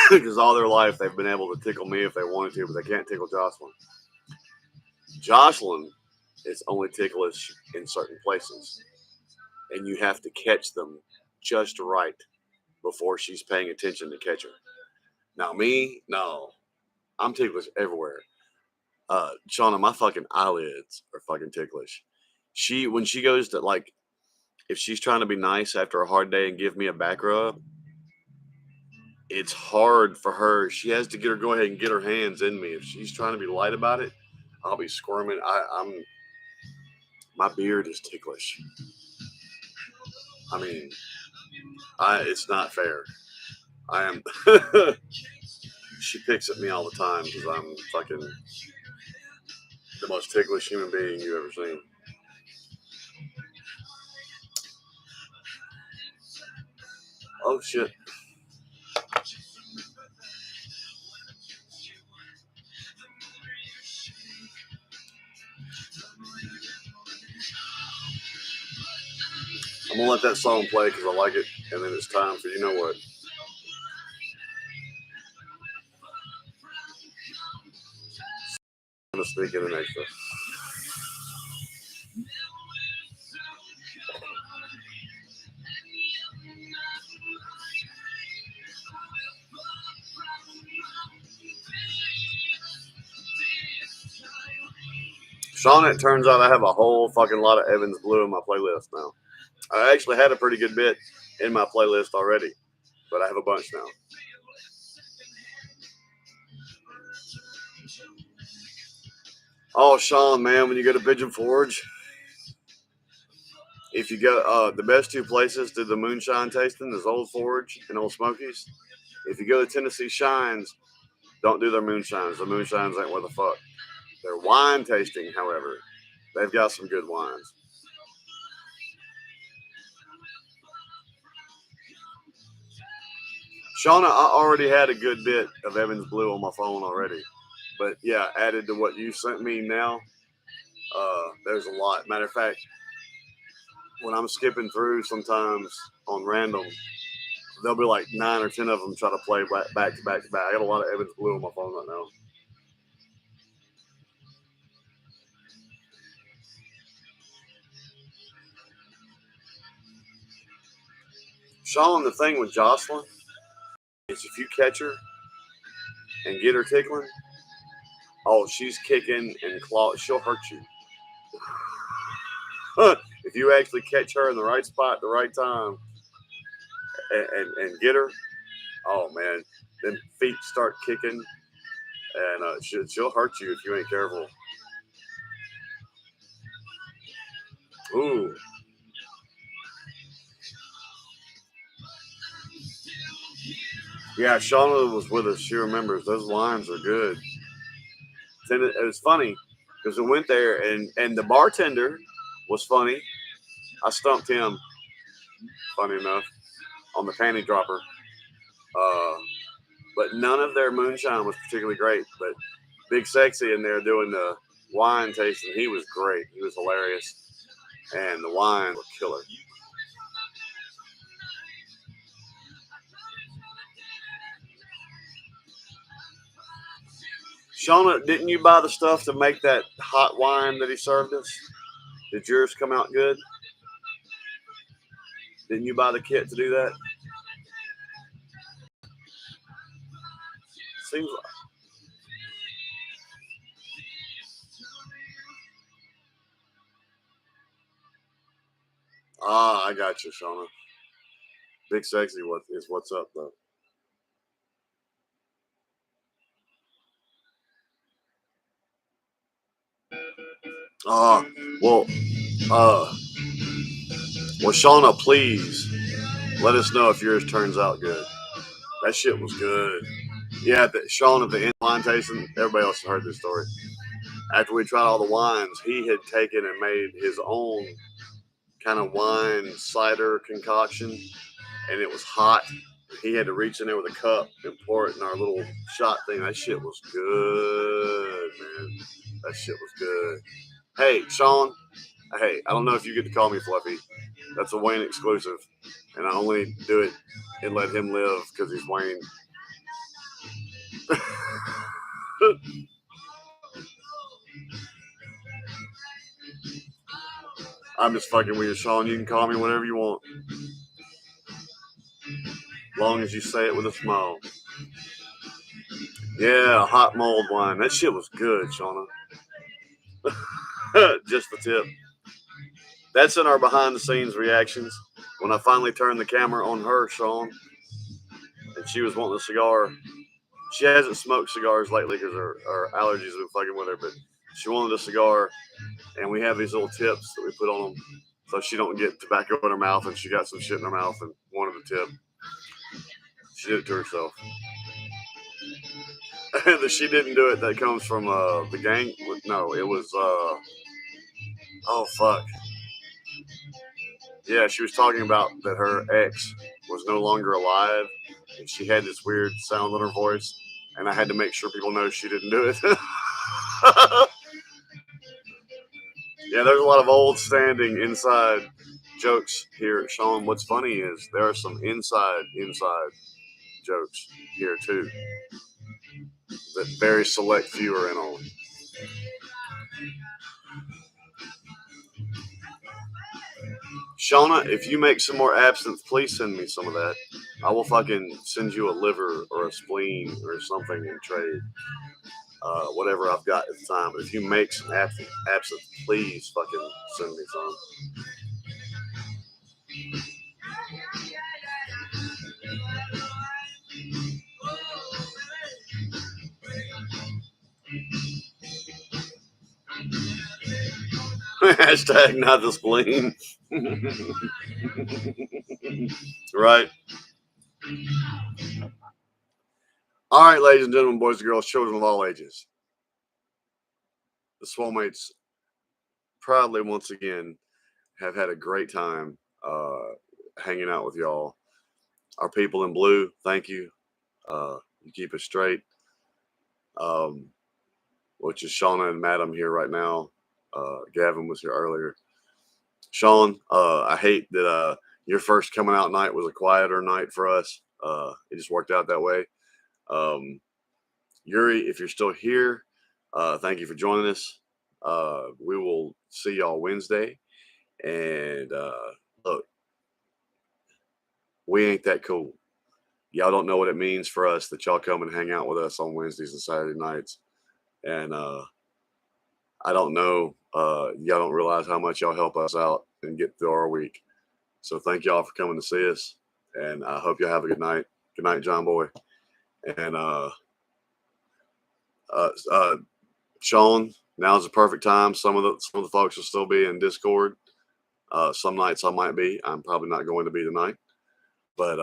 because all their life they've been able to tickle me if they wanted to, but they can't tickle Jocelyn. Jocelyn is only ticklish in certain places, and you have to catch them just right before she's paying attention to catch her. Now me, no, I'm ticklish everywhere. Shauna, my fucking eyelids are fucking ticklish. When she goes to like, if she's trying to be nice after a hard day and give me a back rub, it's hard for her. She has to go ahead and get her hands in me. If she's trying to be light about it, I'll be squirming. My beard is ticklish. I mean, it's not fair. I am. She picks at me all the time because I'm fucking the most ticklish human being you've ever seen. Oh shit. I'm gonna let that song play because I like it, and then it's time for you know what. I'm gonna sneak in an extra. Shauna, it turns out I have a whole fucking lot of Evans Blue in my playlist now. I actually had a pretty good bit in my playlist already, but I have a bunch now. Oh, Sean, man, when you go to Pigeon Forge, if you go, the best two places to the moonshine tasting is Old Forge and Old Smokies. If you go to Tennessee Shines, don't do their moonshines. The moonshines ain't what the fuck. Their wine tasting, however, they've got some good wines. Shauna, I already had a good bit of Evans Blue on my phone already. But yeah, added to what you sent me now, there's a lot. Matter of fact, when I'm skipping through sometimes on random, there'll be like 9 or 10 of them try to play back to back to back. I got a lot of Evans Blue on my phone right now. Sean, the thing with Jocelyn is if you catch her and get her tickling, oh, she's kicking and claw. She'll hurt you. If you actually catch her in the right spot at the right time and get her, oh man, then feet start kicking and she'll hurt you if you ain't careful. Ooh. Yeah, Shauna was with us. She remembers. Those lines are good. Then it was funny because we went there and the bartender was funny. I stumped him, funny enough, on the panty dropper. But none of their moonshine was particularly great. But Big Sexy in there doing the wine tasting, he was great. He was hilarious. And the wine was killer. Shauna, didn't you buy the stuff to make that hot wine that he served us? Did yours come out good? Didn't you buy the kit to do that? Seems like. Ah, I got you, Shauna. Big Sexy is what's up, though. Well, Shauna, please let us know if yours turns out good. That shit was good. Yeah, Sean at the end wine tasting, everybody else heard this story. After we tried all the wines, he had taken and made his own kind of wine cider concoction, and it was hot. He had to reach in there with a cup and pour it in our little shot thing. That shit was good, man. That shit was good. Hey, Sean. Hey, I don't know if you get to call me Fluffy. That's a Wayne exclusive, and I only do it and let him live because he's Wayne. I'm just fucking with you, Sean. You can call me whatever you want. As long as you say it with a smile. Yeah, hot mulled wine. That shit was good, Shauna. Just the tip. That's in our behind the scenes reactions. When I finally turned the camera on her, Sean, and she was wanting a cigar. She hasn't smoked cigars lately because her allergies have been fucking with her, but she wanted a cigar, and we have these little tips that we put on them so she don't get tobacco in her mouth, and she got some shit in her mouth and wanted a tip. She did it to herself. She didn't do it. That comes from the gang. No, it was oh fuck. Yeah, she was talking about that her ex was no longer alive, and she had this weird sound in her voice, and I had to make sure people know she didn't do it. Yeah, there's a lot of old standing inside jokes here, Sean. What's funny is there are some inside jokes here too that very select few are in on. Shauna, if you make some more absinthe, please send me some of that. I will fucking send you a liver or a spleen or something in trade. whatever I've got at the time. But if you make some absinthe, please fucking send me some. Hashtag not the spleen. Right. All right, ladies and gentlemen, boys and girls, children of all ages. The Swolemates proudly once again have had a great time hanging out with y'all. Our people in blue, thank you. You keep us straight. Which is Shauna and Madam here right now. Gavin was here earlier. Sean, I hate that your first coming out night was a quieter night for us. It just worked out that way. Yuri, if you're still here, thank you for joining us. We will see y'all Wednesday. And look, we ain't that cool. Y'all don't know what it means for us that y'all come and hang out with us on Wednesdays and Saturday nights. And I don't know, y'all don't realize how much y'all help us out and get through our week. So thank y'all for coming to see us. And I hope y'all have a good night. Good night, John Boy. And Sean, now's the perfect time. Some of the folks will still be in Discord. Some nights I might be. I'm probably not going to be tonight. But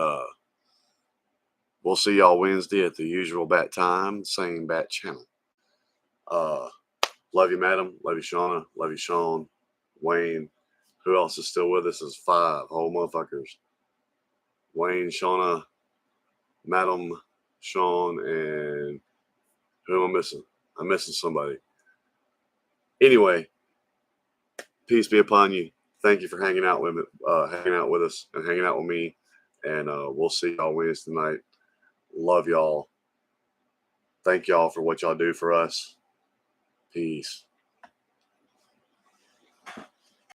we'll see y'all Wednesday at the usual bat time, same bat channel. Love you, Madam. Love you, Shauna. Love you, Sean. Wayne. Who else is still with us? Is 5 whole motherfuckers. Wayne, Shauna, Madam, Sean, and who am I missing? I'm missing somebody. Anyway, peace be upon you. Thank you for hanging out with us and hanging out with me. And we'll see y'all Wednesday night. Love y'all. Thank y'all for what y'all do for us. Peace.